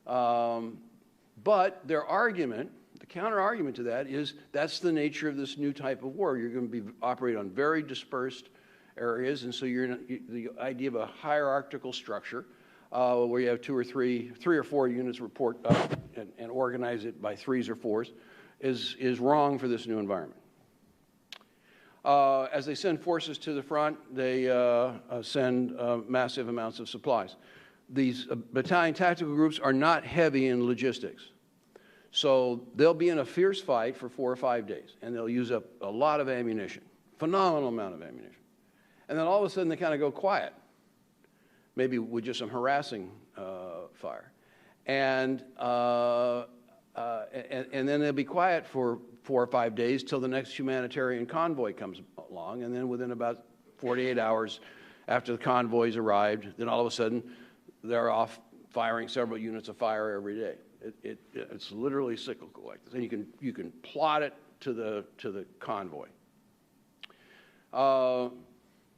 But their argument, the counter-argument to that is that's the nature of this new type of war. You're going to operate on very dispersed areas, and so the idea of a hierarchical structure where you have 2 or 3 or 4 units report up and organize it by 3s or 4s is wrong for this new environment. As they send forces to the front, they send massive amounts of supplies. These battalion tactical groups are not heavy in logistics. So they'll be in a fierce fight for 4 or 5 days, and they'll use up a lot of ammunition, phenomenal amount of ammunition. And then all of a sudden they kind of go quiet, maybe with just some harassing fire. And then they'll be quiet for 4 or 5 days till the next humanitarian convoy comes along, and then within about 48 hours after the convoy's arrived, then all of a sudden they're off firing several units of fire every day. It's literally cyclical like this, and you can plot it to the convoy. The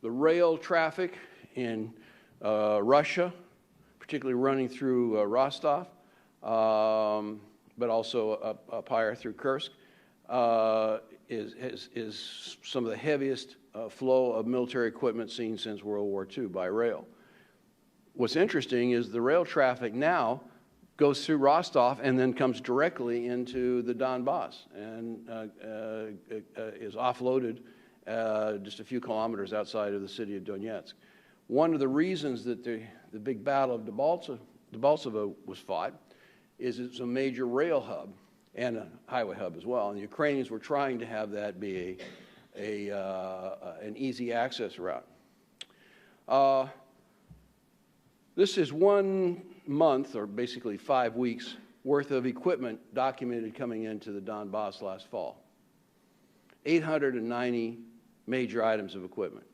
rail traffic in Russia, particularly running through Rostov, but also up higher through Kursk, is some of the heaviest flow of military equipment seen since World War II by rail. What's interesting is the rail traffic now goes through Rostov and then comes directly into the Donbass and is offloaded just a few kilometers outside of the city of Donetsk. One of the reasons that the big battle of Debaltseve was fought is it's a major rail hub and a highway hub as well, and the Ukrainians were trying to have that be an easy access route. This is 1 month, or basically 5 weeks, worth of equipment documented coming into the Donbass last fall. 890 major items of equipment.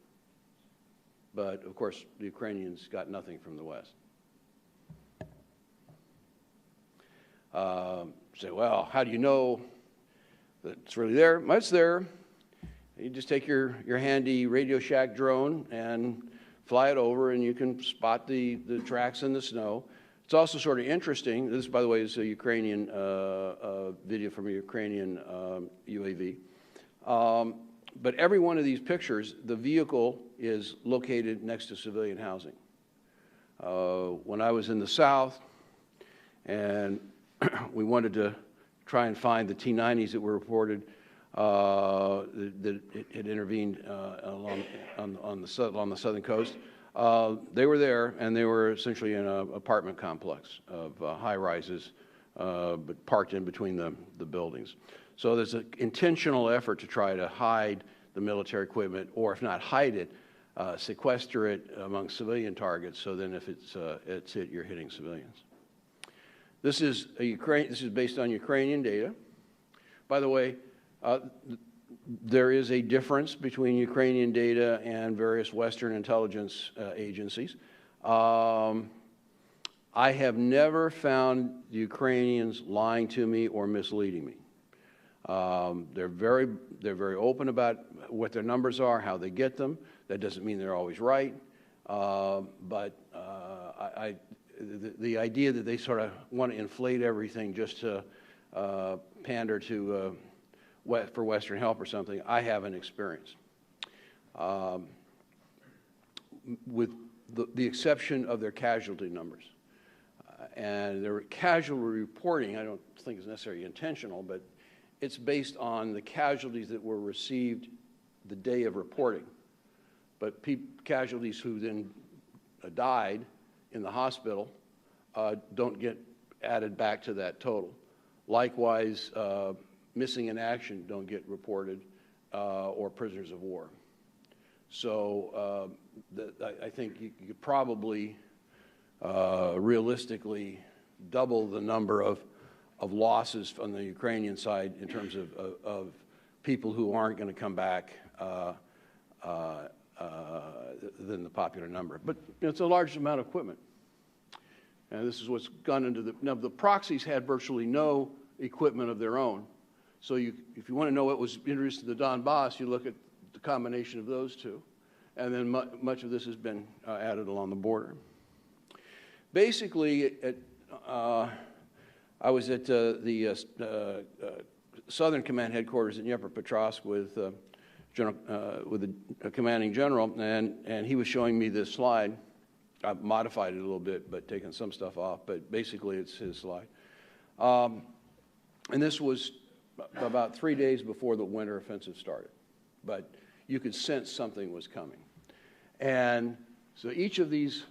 But, of course, the Ukrainians got nothing from the West. Say, well, how do you know that it's really there? Well, it's there. You just take your handy Radio Shack drone and fly it over, and you can spot the tracks in the snow. It's also sort of interesting. This, by the way, is a Ukrainian video from a Ukrainian UAV. But every one of these pictures, the vehicle is located next to civilian housing. When I was in the South, and we wanted to try and find the T-90s that were reported that it had intervened on the southern coast. They were there, and they were essentially in an apartment complex of high-rises, but parked in between the buildings. So there's an intentional effort to try to hide the military equipment, or if not hide it, sequester it among civilian targets, so then if it's hit, you're hitting civilians. This is based on Ukrainian data. By the way, there is a difference between Ukrainian data and various Western intelligence agencies. I have never found the Ukrainians lying to me or misleading me. They're very open about what their numbers are, how they get them. That doesn't mean they're always right, but the idea that they sort of want to inflate everything just to pander to for Western help or something, I haven't experienced. With the exception of their casualty numbers. And their casualty reporting, I don't think is necessarily intentional, but it's based on the casualties that were received the day of reporting. But casualties who then died in the hospital don't get added back to that total. Likewise, missing in action don't get reported, or prisoners of war. So I think you could probably realistically double the number of losses on the Ukrainian side in terms of people who aren't going to come back than the popular number. But it's a large amount of equipment. And this is what's gone into the... Now, the proxies had virtually no equipment of their own. So if you want to know what was introduced to the Donbass, you look at the combination of those two. And then much of this has been added along the border. Basically, I was at the Southern Command headquarters in Dnipropetrovsk with the commanding general, and he was showing me this slide. I've modified it a little bit, but taken some stuff off, but basically it's his slide. And this was about 3 days before the winter offensive started. But you could sense something was coming. And so each of these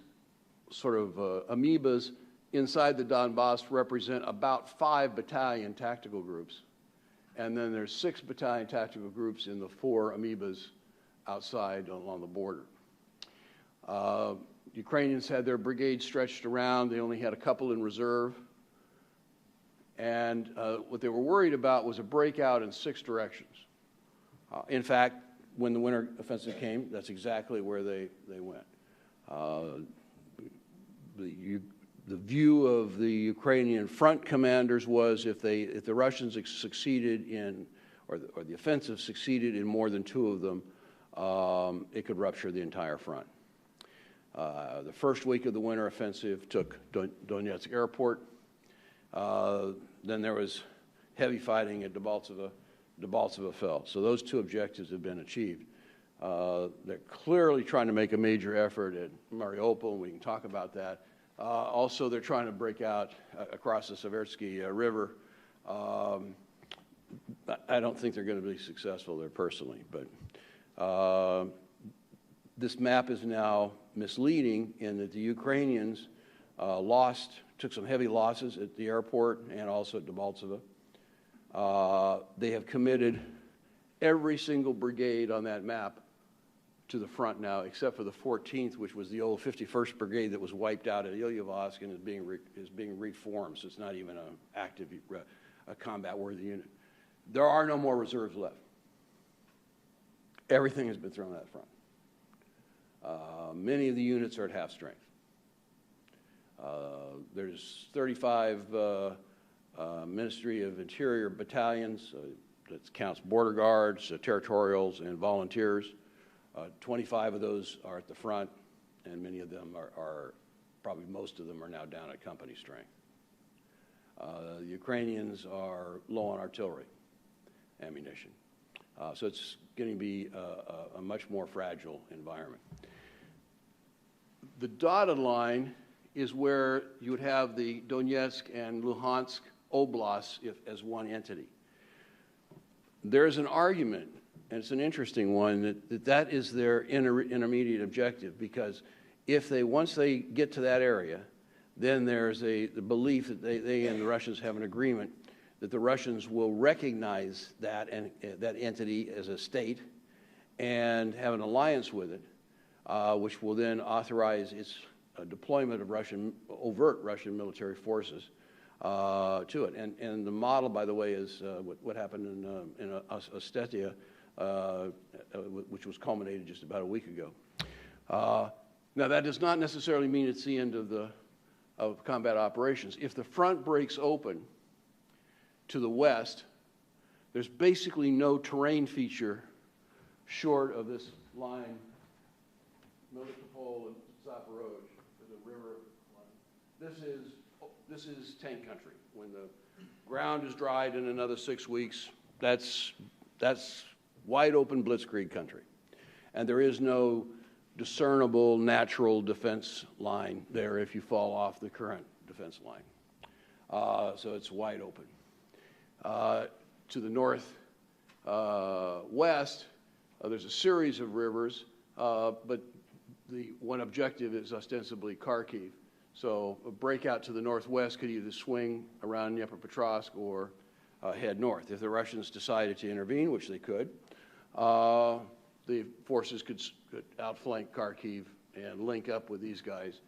sort of amoebas inside the Donbass represent about 5 battalion tactical groups. And then there's 6 battalion tactical groups in the 4 amoebas outside along the border. Ukrainians had their brigades stretched around. They only had a couple in reserve. And what they were worried about was a breakout in 6 directions. In fact, when the winter offensive came, that's exactly where they went. The view of the Ukrainian front commanders was if the Russians succeeded in, or the offensive succeeded in more than 2 of them, it could rupture the entire front. The first week of the winter offensive took Donetsk airport. Then there was heavy fighting at Debaltseve fell. So those 2 objectives have been achieved. They're clearly trying to make a major effort at Mariupol, and we can talk about that. Also, they're trying to break out across the Seversky River. I don't think they're going to be successful there personally, but this map is now misleading in that the Ukrainians took some heavy losses at the airport and also at Debaltseve. They have committed every single brigade on that map to the front now, except for the 14th, which was the old 51st Brigade that was wiped out at Ilyevsk and is being reformed, so it's not even an active, a combat-worthy unit. There are no more reserves left. Everything has been thrown out front. Many of the units are at half strength. There's 35 Ministry of Interior battalions, that counts border guards, territorials, and volunteers. 25 of those are at the front, and many of them are probably most of them are now down at company strength. The Ukrainians are low on artillery ammunition. So it's going to be a much more fragile environment. The dotted line is where you would have the Donetsk and Luhansk oblasts as one entity. There's an argument, and it's an interesting one, that is their intermediate objective, because once they get to that area, then there's the belief that they and the Russians have an agreement that the Russians will recognize that entity as a state and have an alliance with it, which will then authorize its deployment of overt Russian military forces to it. And the model, by the way, is what happened in Ossetia, which was culminated just about a week ago. Now, that does not necessarily mean it's the end of combat operations. If the front breaks open to the west, there's basically no terrain feature short of this line, Melitopol and Zaporozhye, the river line. This is tank country. When the ground is dried in another 6 weeks, that's wide open blitzkrieg country. And there is no discernible natural defense line there if you fall off the current defense line. So it's wide open. To the north west, there's a series of rivers, but the one objective is ostensibly Kharkiv. So a breakout to the northwest could either swing around Dnipropetrovsk or head north. If the Russians decided to intervene, which they could, the forces could outflank Kharkiv and link up with these guys.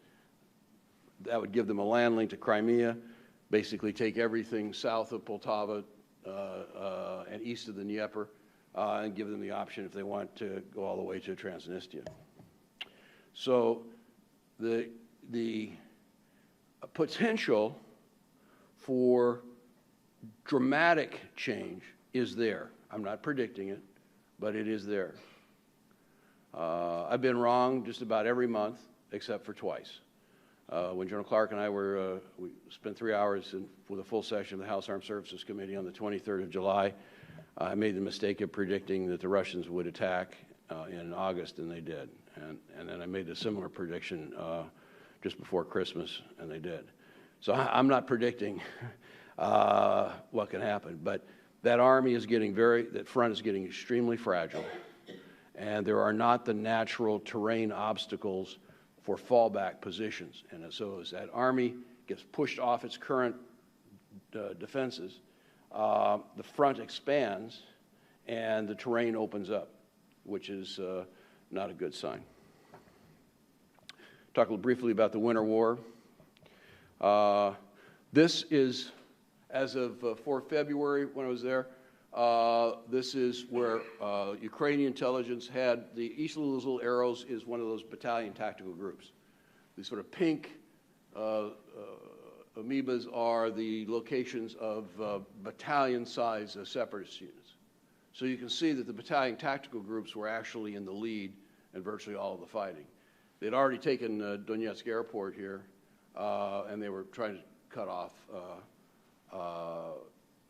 That would give them a land link to Crimea, basically take everything south of Poltava and east of the Dnieper, and give them the option if they want to go all the way to Transnistria. So the potential for dramatic change is there. I'm not predicting it, but it is there. I've been wrong just about every month except for twice. When General Clark and I we spent 3 hours with a full session of the House Armed Services Committee on the 23rd of July. I made the mistake of predicting that the Russians would attack in August, and they did. And then I made a similar prediction just before Christmas, and they did. So I'm not predicting what can happen, but that front is getting extremely fragile, and there are not the natural terrain obstacles for fallback positions. And so as that army gets pushed off its current defenses, the front expands and the terrain opens up, which is not a good sign. Talk briefly about the Winter War. This is, as of 4 February when I was there, this is where Ukrainian intelligence had each of those little arrows is one of those battalion tactical groups. These sort of pink amoebas are the locations of battalion-size separatist units. So you can see that the battalion tactical groups were actually in the lead in virtually all of the fighting. They'd already taken Donetsk airport here, and they were trying to cut off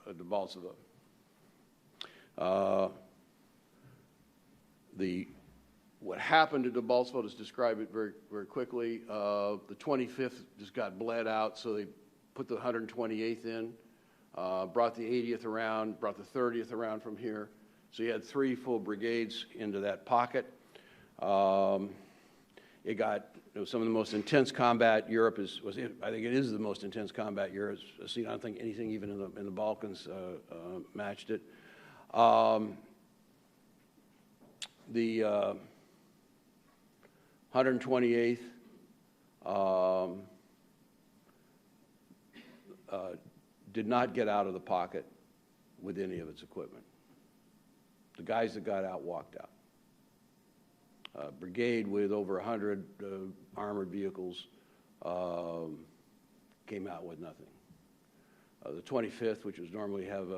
Debaltseve. What happened to Debaltseve, I'll just describe it very, very quickly. The 25th just got bled out, so they put the 128th in, brought the 80th around, brought the 30th around from here. So you had 3 full brigades into that pocket. It got some of the most intense combat Europe I think it is the most intense combat Europe has seen. I don't think anything even in the Balkans matched it. The 128th did not get out of the pocket with any of its equipment. The guys that got out walked out. Brigade with over 100 armored vehicles came out with nothing. The 25th, which was normally have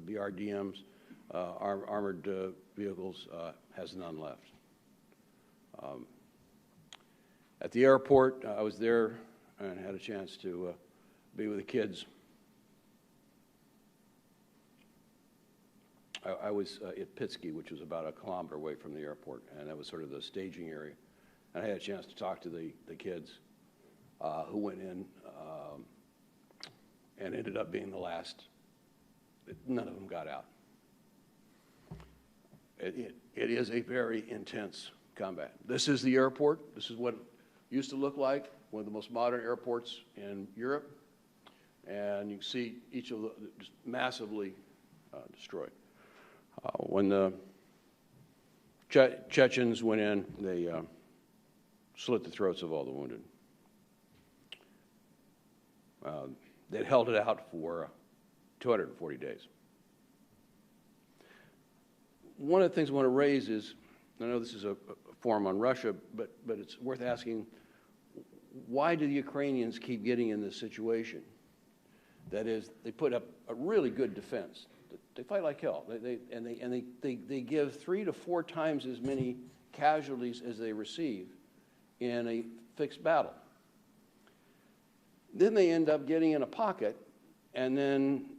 BRDMs, armored vehicles, has none left. At the airport, I was there and had a chance to be with the kids. I was at Piasecki, which was about a kilometer away from the airport, and that was sort of the staging area. And I had a chance to talk to the kids who went in and ended up being the last. None of them got out. It is a very intense combat. This is the airport. This is what it used to look like, one of the most modern airports in Europe. And you can see each of them just massively destroyed. When the Chechens went in, they slit the throats of all the wounded. They'd held it out for 240 days. One of the things I want to raise is, I know this is a forum on Russia, but it's worth asking, why do the Ukrainians keep getting in this situation? That is, they put up a really good defense. They fight like hell. They give 3 to 4 times as many casualties as they receive in a fixed battle. Then they end up getting in a pocket, and then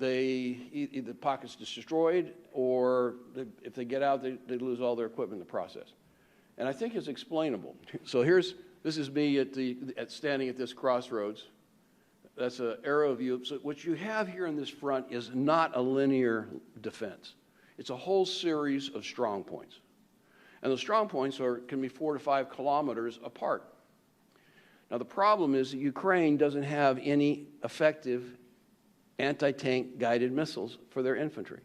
either the pocket's destroyed, or if they get out, they lose all their equipment in the process. And I think it's explainable. So this is me standing at this crossroads. That's an aerial view. So what you have here in this front is not a linear defense. It's a whole series of strong points. And those strong points can be 4 to 5 kilometers apart. Now, the problem is that Ukraine doesn't have any effective anti-tank guided missiles for their infantry.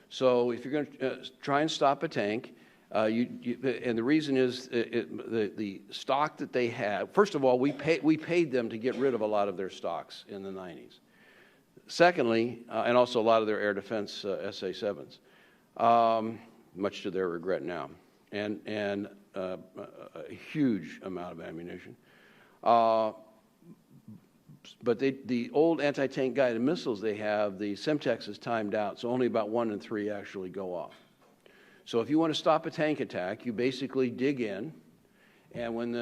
So if you're going to try and stop a tank, and the reason is the stock that they have. First of all, we paid them to get rid of a lot of their stocks in the 90s. Secondly, and also a lot of their air defense SA-7s, much to their regret now, and a huge amount of ammunition. But the old anti-tank guided missiles they have, the Semtex is timed out, so only about 1 in 3 actually go off. So if you want to stop a tank attack, you basically dig in, and when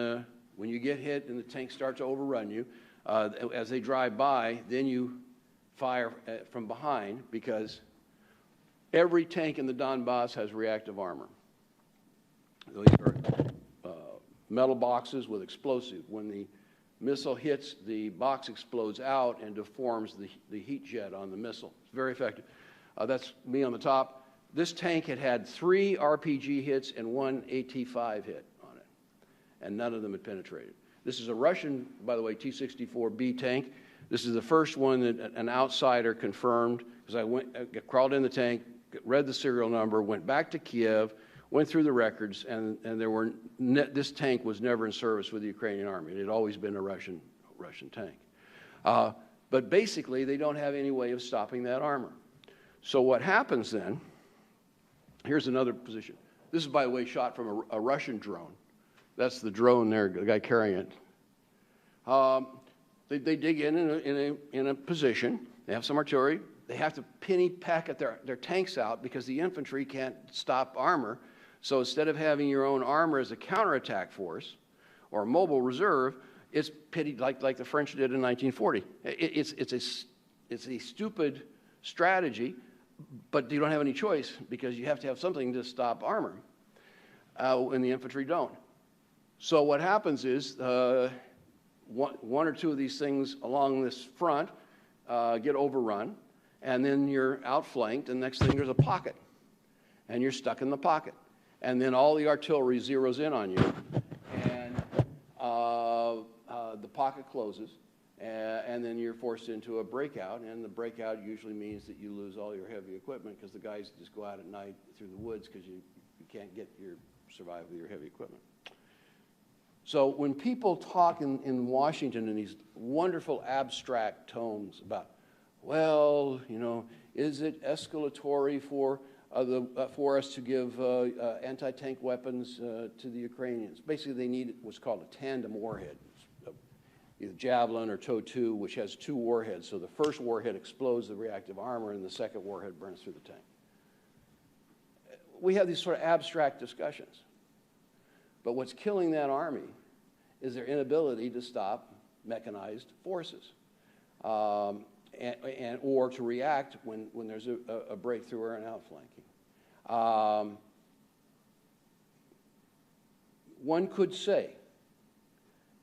you get hit and the tank starts to overrun you, as they drive by, then you fire from behind, because every tank in the Donbass has reactive armor. Those are metal boxes with explosive. When the Missile hits, the box explodes out and deforms the heat jet on the missile. It's very effective. That's me on the top. This tank had 3 RPG hits and 1 AT-5 hit on it, and none of them had penetrated. This is a Russian, by the way, T-64B tank. This is the first one that an outsider confirmed, because I crawled in the tank, read the serial number, went back to Kiev, went through the records, and this tank was never in service with the Ukrainian army. It had always been a Russian tank. But basically, they don't have any way of stopping that armor. So what happens then, here's another position. This is, by the way, shot from a Russian drone. That's the drone there, the guy carrying it. They dig in a position. They have some artillery. They have to penny packet their tanks out because the infantry can't stop armor. So instead of having your own armor as a counterattack force or a mobile reserve, it's pitted like the French did in 1940. It's a stupid strategy, but you don't have any choice because you have to have something to stop armor, and the infantry don't. So what happens is one or two of these things along this front get overrun, and then you're outflanked, and next thing there's a pocket, and you're stuck in the pocket. And then all the artillery zeroes in on you, and the pocket closes, and then you're forced into a breakout, and the breakout usually means that you lose all your heavy equipment because the guys just go out at night through the woods because you can't survive with your heavy equipment. So when people talk in Washington in these wonderful abstract tones about, well, is it escalatory for us to give anti-tank weapons to the Ukrainians? Basically, they need what's called a tandem warhead, either Javelin or TOW2, which has 2 warheads. So the first warhead explodes the reactive armor, and the second warhead burns through the tank. We have these sort of abstract discussions. But what's killing that army is their inability to stop mechanized forces, or to react when there's a breakthrough or an outflanking. One could say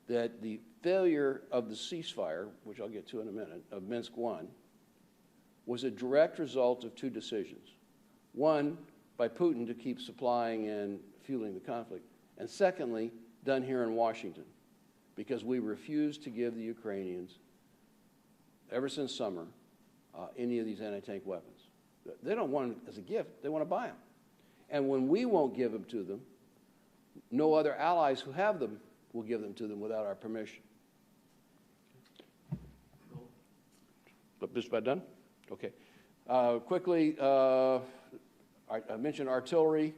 that the failure of the ceasefire, which I'll get to in a minute, of Minsk I, was a direct result of 2 decisions. One, by Putin to keep supplying and fueling the conflict, and secondly, done here in Washington, because we refused to give the Ukrainians, ever since summer, any of these anti-tank weapons. They don't want them as a gift. They want to buy them. And when we won't give them to them, no other allies who have them will give them to them without our permission. Just about done? Okay. Quickly, I mentioned artillery.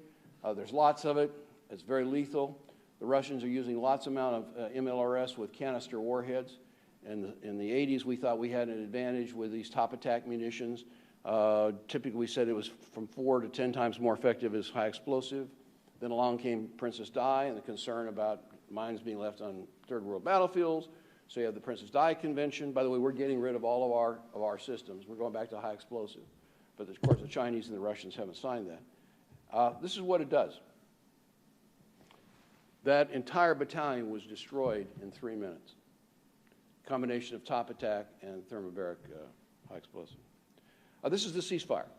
There's lots of it. It's very lethal. The Russians are using lots amount of MLRS with canister warheads. In the 80s, we thought we had an advantage with these top attack munitions. Typically, we said it was from 4 to 10 times more effective as high explosive. Then along came Princess Di and the concern about mines being left on third world battlefields. So you have the Princess Di Convention. By the way, we're getting rid of all of our systems. We're going back to high explosive. But of course, the Chinese and the Russians haven't signed that. This is what it does. That entire battalion was destroyed in 3 minutes. Combination of top attack and thermobaric high explosive. This is the ceasefire.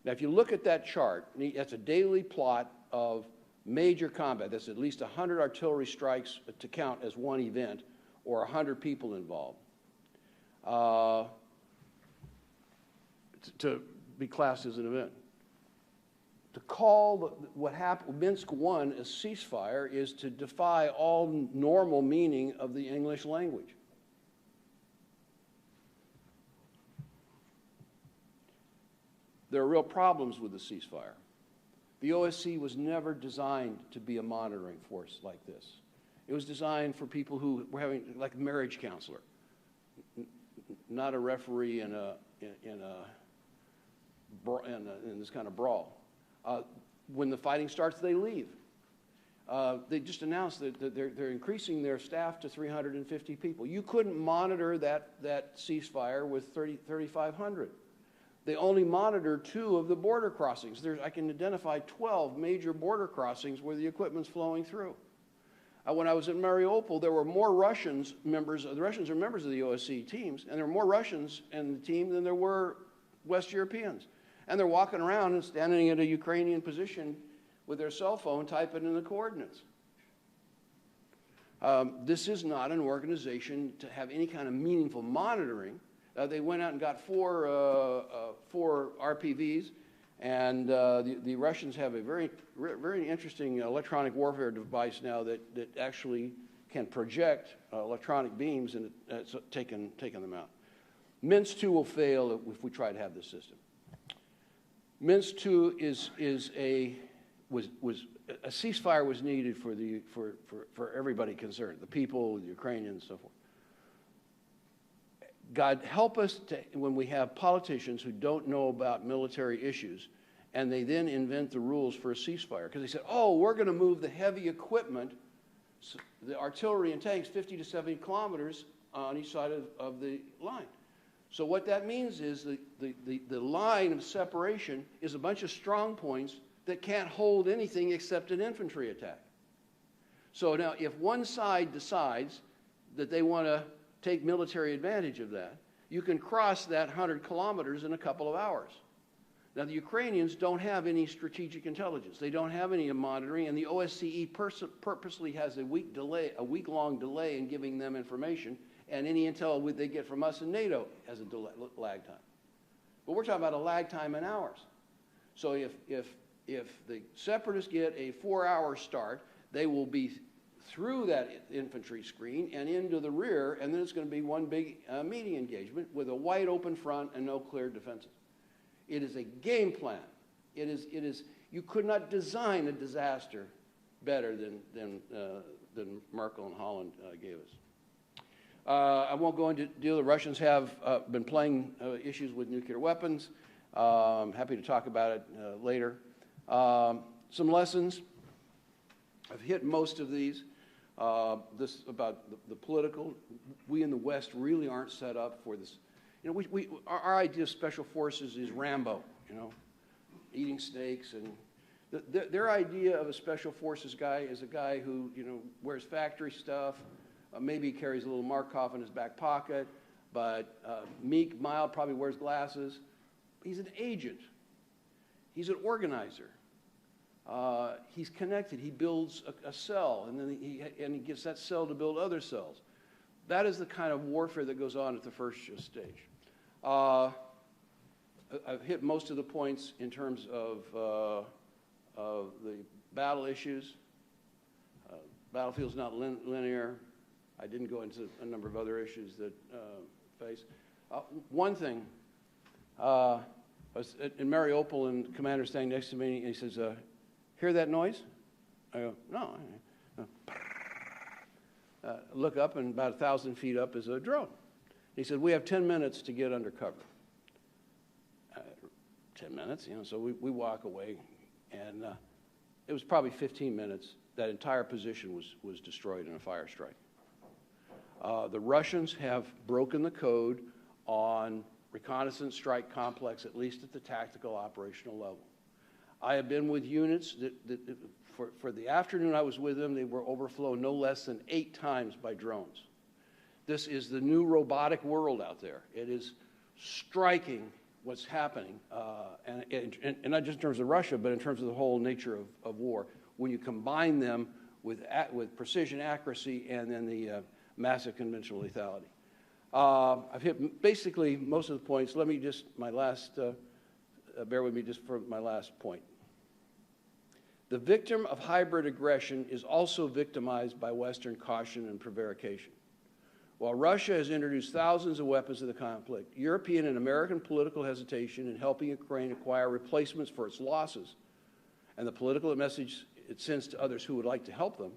Now, if you look at that chart, that's a daily plot of major combat. That's at least 100 artillery strikes to count as one event, or 100 people involved, to be classed as an event. To call what happened, Minsk I, a ceasefire is to defy all normal meaning of the English language. There are real problems with the ceasefire. The OSC was never designed to be a monitoring force like this. It was designed for people who were having, like a marriage counselor, not a referee in this kind of brawl. When the fighting starts, they leave. They just announced that they're increasing their staff to 350 people. You couldn't monitor that ceasefire with 3,500. They only monitor 2 of the border crossings. I can identify 12 major border crossings where the equipment's flowing through. When I was in Mariupol, there were more Russians members. The Russians are members of the OSCE teams, and there were more Russians in the team than there were West Europeans. And they're walking around and standing at a Ukrainian position with their cell phone, typing in the coordinates. This is not an organization to have any kind of meaningful monitoring. They went out and got four RPVs, and the Russians have a very, very interesting electronic warfare device now that actually can project electronic beams, and it's taken them out. Minsk 2 will fail if we try to have this system. Minsk 2 a ceasefire was needed for everybody concerned, the people, the Ukrainians, and so forth. God help us when we have politicians who don't know about military issues, and they then invent the rules for a ceasefire. Because they said, oh, we're going to move the heavy equipment, the artillery and tanks, 50 to 70 kilometers on each side of the line. So what that means is the line of separation is a bunch of strong points that can't hold anything except an infantry attack. So now if one side decides that they want to take military advantage of that, you can cross that 100 kilometers in a couple of hours. Now, the Ukrainians don't have any strategic intelligence. They don't have any monitoring, and the OSCE purposely has a week-long delay in giving them information, and any intel they get from us and NATO has a lag time. But we're talking about a lag time in hours. So if the separatists get a 4-hour start, they will be through that infantry screen and into the rear, and then it's going to be one big meeting engagement with a wide open front and no clear defenses. It is a game plan. It is. You could not design a disaster better than Merkel and Holland gave us. I won't go into deal. The Russians have been playing issues with nuclear weapons. I'm happy to talk about it later. Some lessons. I've hit most of these. This about the political. We in the West really aren't set up for this. You know, our idea of special forces is Rambo. You know, eating snakes, and their idea of a special forces guy is a guy who wears factory stuff. Maybe carries a little Markov in his back pocket, but meek, mild, probably wears glasses. He's an agent. He's an organizer. He's connected. He builds a cell, and then he gets that cell to build other cells. That is the kind of warfare that goes on at the first stage. I've hit most of the points in terms of the battle issues. Battlefield's not linear. I didn't go into a number of other issues that face. One thing, I was in Mariupol, and the commander standing next to me, and he says, hear that noise? I go, no. Look up, and about 1,000 feet up is a drone. He said, we have 10 minutes to get under cover. 10 minutes, so we walk away, and it was probably 15 minutes. That entire position was destroyed in a fire strike. The Russians have broken the code on reconnaissance strike complex, at least at the tactical operational level. I have been with units that for the afternoon I was with them, they were overflown no less than 8 times by drones. This is the new robotic world out there. It is striking what's happening, and not just in terms of Russia, but in terms of the whole nature of war. When you combine them with precision, accuracy, and then the massive conventional lethality. I've hit basically most of the points. Let me just, bear with me just for my last point. The victim of hybrid aggression is also victimized by Western caution and prevarication. While Russia has introduced thousands of weapons to the conflict, European and American political hesitation in helping Ukraine acquire replacements for its losses, and the political message it sends to others who would like to help them,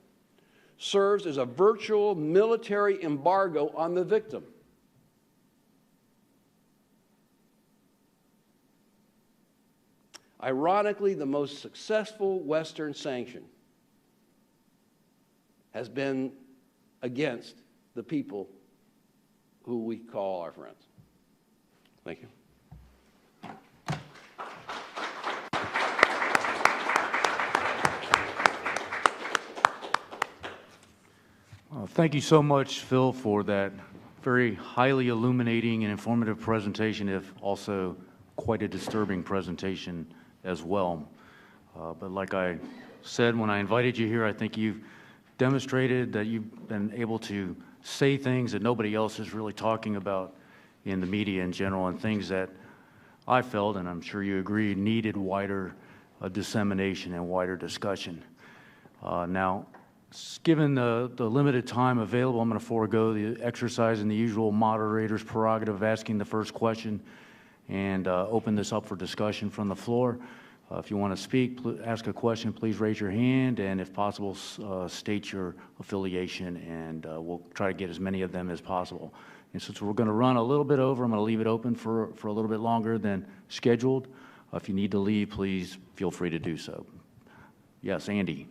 serves as a virtual military embargo on the victim. Ironically, the most successful Western sanction has been against the people who we call our friends. Thank you. Thank you so much, Phil, for that very highly illuminating and informative presentation, if also quite a disturbing presentation as well. But like I said when I invited you here, I think you've demonstrated that you've been able to say things that nobody else is really talking about in the media in general, and things that I felt, and I'm sure you agree, needed wider dissemination and wider discussion. Now, given the limited time available, I'm going to forego the exercise in the usual moderator's prerogative of asking the first question and open this up for discussion from the floor. If you want to speak, ask a question, please raise your hand, and if possible, state your affiliation, and we'll try to get as many of them as possible. And since we're going to run a little bit over, I'm going to leave it open for a little bit longer than scheduled. If you need to leave, please feel free to do so. Yes, Andy.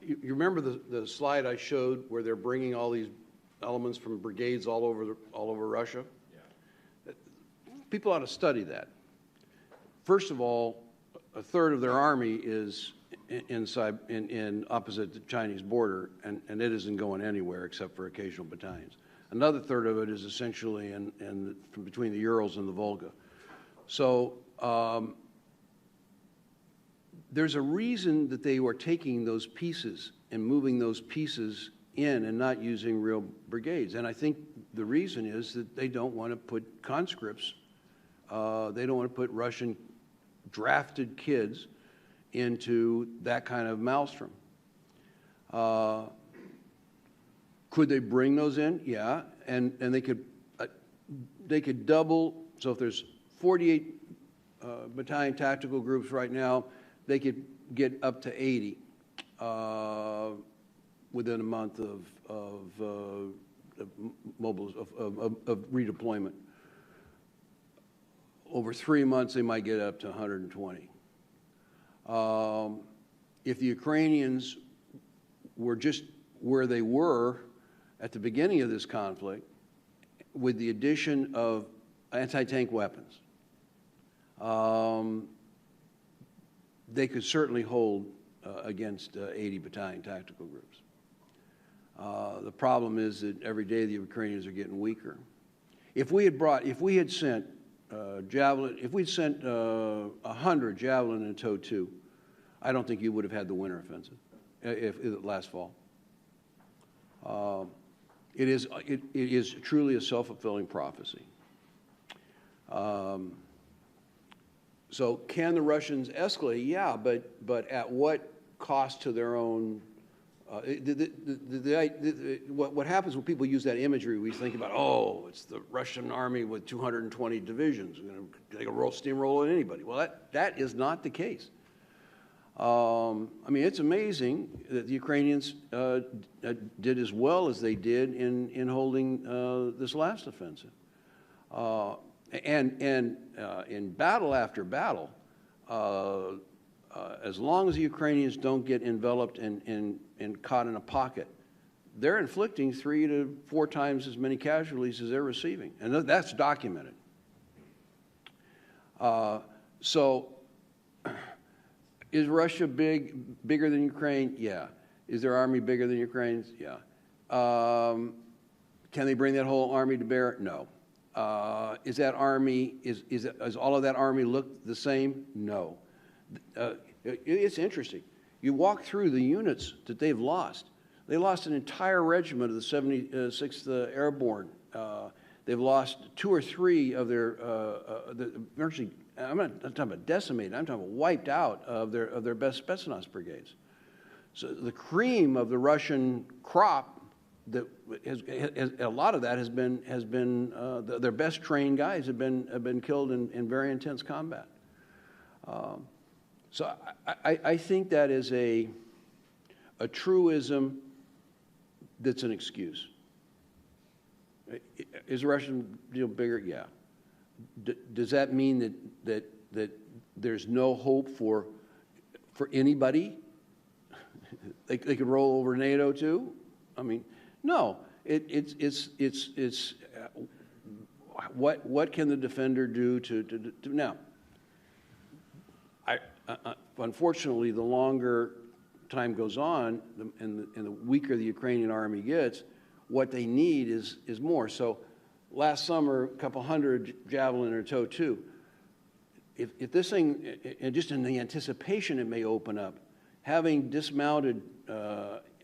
You remember the slide I showed where they're bringing all these elements from brigades all over Russia? Yeah. People ought to study that. First of all, a third of their army is in opposite the Chinese border, and it isn't going anywhere except for occasional battalions. Another third of it is essentially from between the Urals and the Volga. So there's a reason that they were taking those pieces and moving those pieces in and not using real brigades. And I think the reason is that they don't want to put conscripts, they don't want to put Russian drafted kids into that kind of maelstrom. Could they bring those in? Yeah, and they could double. So if there's 48 battalion tactical groups right now, they could get up to 80 within a month of redeployment. Over 3 months, they might get up to 120. If the Ukrainians were just where they were at the beginning of this conflict, with the addition of anti-tank weapons, they could certainly hold against 80 battalion tactical groups. The problem is that every day the Ukrainians are getting weaker. If we had sent Javelin, if we'd sent 100 Javelin in tow 2, I don't think you would have had the winter offensive if last fall. It is truly a self-fulfilling prophecy. So can the Russians escalate? Yeah, but at what cost to their own? What happens when people use that imagery? We think about, oh, it's the Russian army with 220 divisions. They can steamroll anybody. Well, that is not the case. I mean, it's amazing that the Ukrainians did as well as they did in holding this last offensive. And in battle after battle, as long as the Ukrainians don't get enveloped and caught in a pocket, they're inflicting 3 to 4 times as many casualties as they're receiving. And that's documented. So is Russia bigger than Ukraine? Yeah. Is their army bigger than Ukraine's? Yeah. Can they bring that whole army to bear? No. Is that army, is all of that army look the same? No. It's interesting. You walk through the units that they've lost. They lost an entire regiment of the 76th Airborne. They've lost 2 or 3 of their, virtually, I'm not talking about decimated, I'm talking about wiped out of their best Spetsnaz brigades. So the cream of the Russian crop a lot of that has been their best trained guys have been killed in very intense combat. So I think that is a truism that's an excuse. Is the Russian deal bigger? Yeah. Does that mean that there's no hope for anybody? They could roll over NATO too? I mean, no. It's what can the defender do to now? Unfortunately, the longer time goes on, and the weaker the Ukrainian army gets, what they need is more. So, last summer, a couple hundred Javelin or TOW-2. If this thing, and just in the anticipation it may open up, having dismounted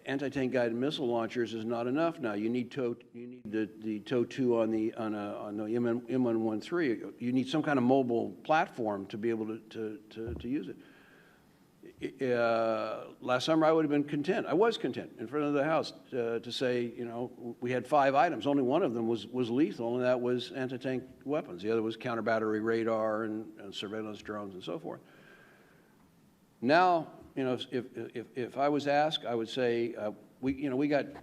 anti-tank guided missile launchers is not enough now. You need the TOW-2 on the M113. You need some kind of mobile platform to be able to use it. Last summer I would have been content. I was content in front of the House to say, you know, we had 5 items. Only one of them was lethal, and that was anti-tank weapons. The other was counter-battery radar and surveillance drones and so forth. Now, you know, if I was asked, I would say we got a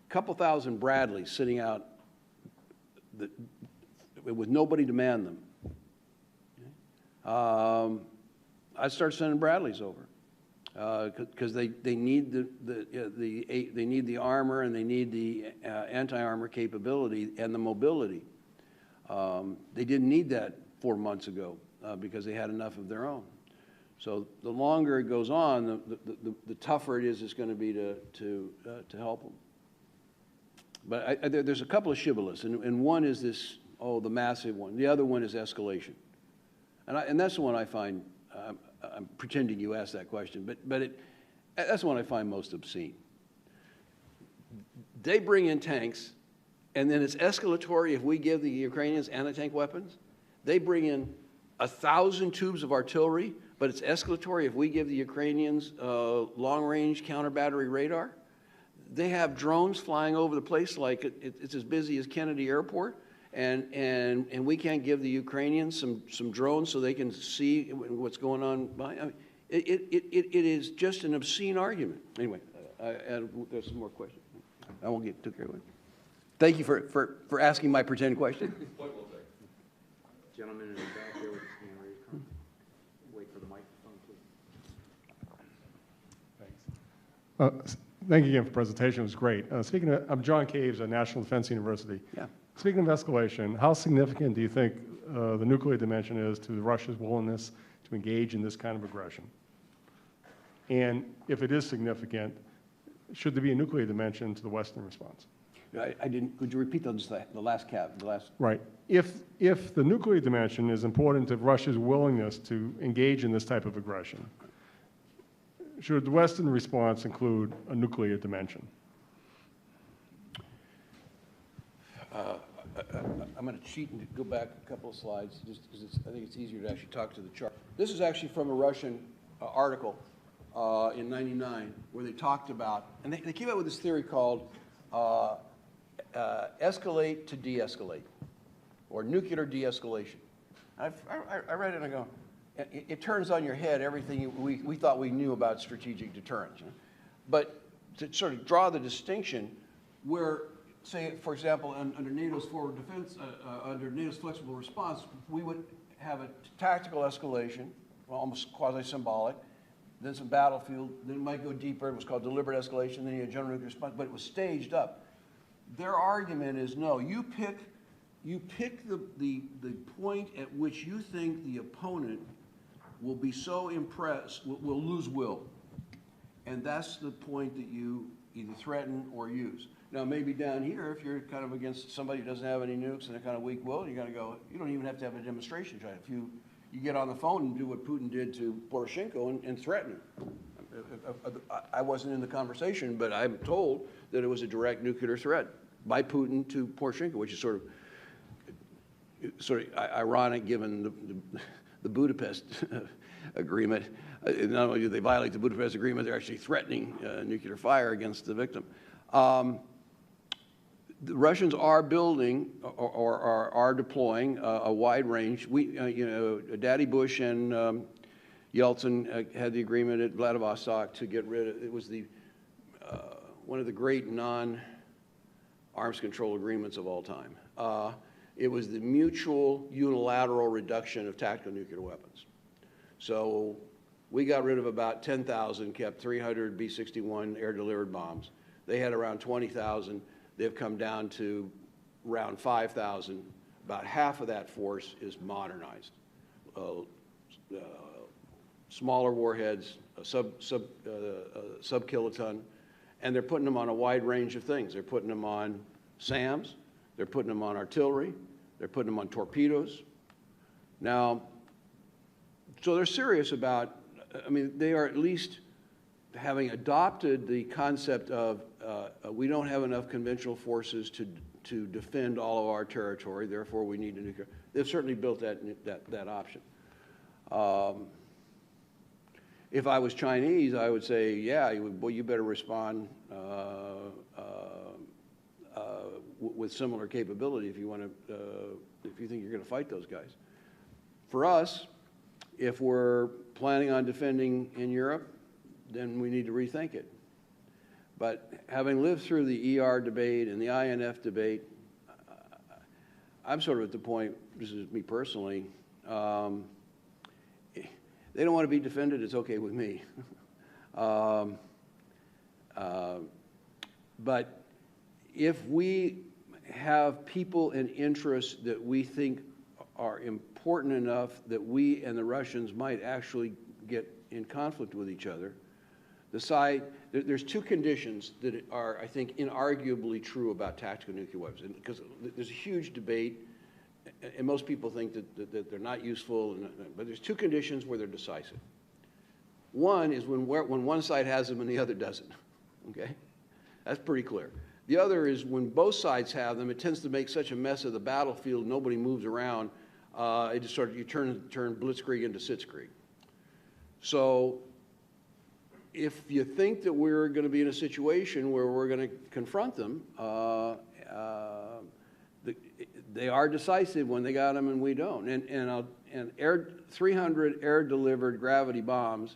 couple thousand Bradleys sitting out with nobody to man them. I'd start sending Bradleys over because they need they need the armor, and they need the anti-armor capability and the mobility. They didn't need that 4 months ago because they had enough of their own. So the longer it goes on, the tougher it is going to be to help them. But there's a couple of shibboleths, and one is this, the massive one. The other one is escalation, and that's the one I find. I'm pretending you asked that question, but that's the one I find most obscene. They bring in tanks, and then it's escalatory if we give the Ukrainians anti-tank weapons. They bring in 1,000 tubes of artillery, but it's escalatory if we give the Ukrainians long-range counter-battery radar. They have drones flying over the place like it's as busy as Kennedy Airport, and we can't give the Ukrainians some drones so they can see what's going on behind. I mean, it is just an obscene argument. Anyway, there's some more questions. I won't get too carried away. Thank you for asking my pretend question. Point well taken. Gentleman in the back there with his hand raised. Wait for the microphone, please. Thanks. Thank you again for the presentation. It was great. Speaking of, I'm John Caves at National Defense University. Yeah. Speaking of escalation, how significant do you think the nuclear dimension is to Russia's willingness to engage in this kind of aggression? And if it is significant, should there be a nuclear dimension to the Western response? I didn't. Could you repeat the last cap? The last. Right. If the nuclear dimension is important to Russia's willingness to engage in this type of aggression, should the Western response include a nuclear dimension? I'm going to cheat and go back a couple of slides just because I think it's easier to actually talk to the chart. This is actually from a Russian article in '99 where they talked about, and they came up with this theory called escalate to de-escalate, or nuclear de-escalation. I read it and I go, it turns on your head everything we thought we knew about strategic deterrence. But to sort of draw the distinction where, say, for example, under NATO's forward defense, under NATO's flexible response, we would have a tactical escalation, almost quasi-symbolic, then some battlefield, then it might go deeper. It was called deliberate escalation, then you had general nuclear response, but it was staged up. Their argument is, no, you pick the point at which you think the opponent will be so impressed, will lose will. And that's the point that you either threaten or use. Now, maybe down here, if you're kind of against somebody who doesn't have any nukes and they're kind of weak-willed, you got to go, you don't even have to have a demonstration. If you get on the phone and do what Putin did to Poroshenko and threaten him. I wasn't in the conversation, but I'm told that it was a direct nuclear threat by Putin to Poroshenko, which is sort of ironic given the Budapest agreement. Not only do they violate the Budapest agreement, they're actually threatening nuclear fire against the victim. The Russians are building or are deploying a wide range. Daddy Bush and Yeltsin had the agreement at Vladivostok to get rid of, it was one of the great non-arms control agreements of all time. It was the mutual unilateral reduction of tactical nuclear weapons. So we got rid of about 10,000, kept 300 B-61 air-delivered bombs. They had around 20,000. They've come down to around 5,000. About half of that force is modernized. Smaller warheads, sub-kiloton, and they're putting them on a wide range of things. They're putting them on SAMs, they're putting them on artillery, they're putting them on torpedoes. Now, so they're serious about, I mean, they are at least having adopted the concept of we don't have enough conventional forces to defend all of our territory, therefore we need a nuclear. They've certainly built that option. If I was Chinese, I would say, yeah, you better respond with similar capability if you want to, if you think you're going to fight those guys. For us, if we're planning on defending in Europe, then we need to rethink it. But having lived through the ER debate and the INF debate, I'm sort of at the point, this is me personally, they don't want to be defended, it's okay with me. But if we have people and interests that we think are important enough that we and the Russians might actually get in conflict with each other, there's two conditions that are, I think, inarguably true about tactical nuclear weapons. Because there's a huge debate, and most people think that they're not useful, but there's two conditions where they're decisive. One is when one side has them and the other doesn't, okay? That's pretty clear. The other is when both sides have them, it tends to make such a mess of the battlefield, nobody moves around, it just sort of, you turn blitzkrieg into sitzkrieg. So if you think that we're going to be in a situation where we're going to confront them, they are decisive when they got them and we don't. And 300 air-delivered gravity bombs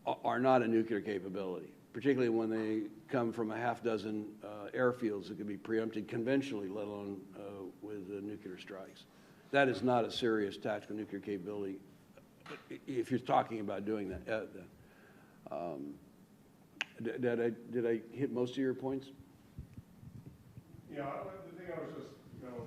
are not a nuclear capability, particularly when they come from a half dozen airfields that can be preempted conventionally, let alone with nuclear strikes. That is not a serious tactical nuclear capability if you're talking about doing that. Did I hit most of your points? Yeah, the thing I was just trying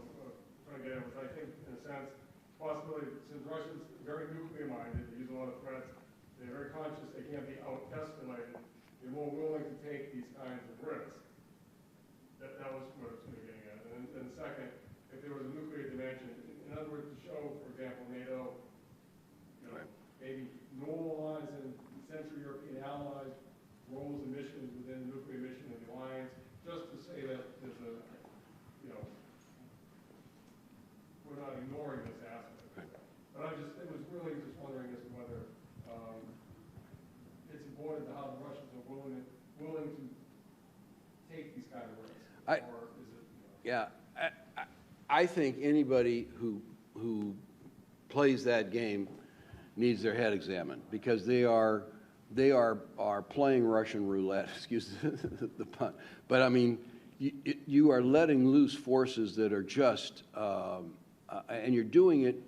to get at was, I think, in a sense, possibility, since Russians are very nuclear-minded, they use a lot of threats, they're very conscious they can't be out-escalated, they're more willing to take these kinds of risks. That was what I was getting at. And then second, if there was a nuclear dimension, in other words, to show, for example, NATO, maybe normalizing Central European allies' roles and missions within the nuclear mission of the alliance, just to say that there's a, we're not ignoring this aspect. Right. But it was really just wondering as to whether it's important to how the Russians are willing to take these kind of risks, or is it? Yeah, I think anybody who plays that game needs their head examined, because they are playing Russian roulette. Excuse the pun, but I mean, you are letting loose forces that are just, and you're doing it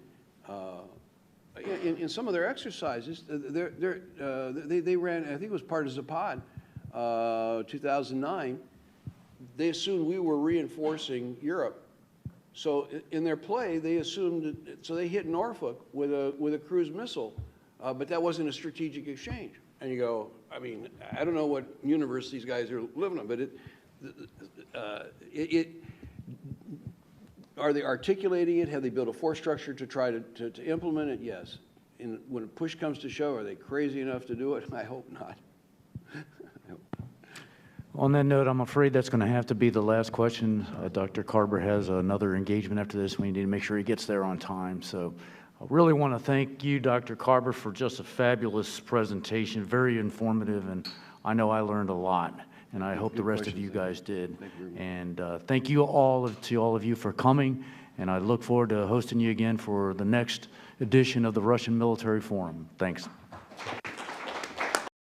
in some of their exercises. They ran, I think it was part of Zapad, 2009. They assumed we were reinforcing Europe. So in their play, they assumed so they hit Norfolk with a cruise missile, but that wasn't a strategic exchange. And you go, I mean, I don't know what universe these guys are living in, but are they articulating it? Have they built a force structure to try to implement it? Yes. And when push comes to shove, are they crazy enough to do it? I hope not. On that note, I'm afraid that's going to have to be the last question. Dr. Carber has another engagement after this. We need to make sure he gets there on time. So I really want to thank you, Dr. Carber, for just a fabulous presentation, very informative, and I know I learned a lot. and I hope the rest of you guys did. Thank you very much. And thank you all of you for coming, and I look forward to hosting you again for the next edition of the Russian Military Forum. Thanks.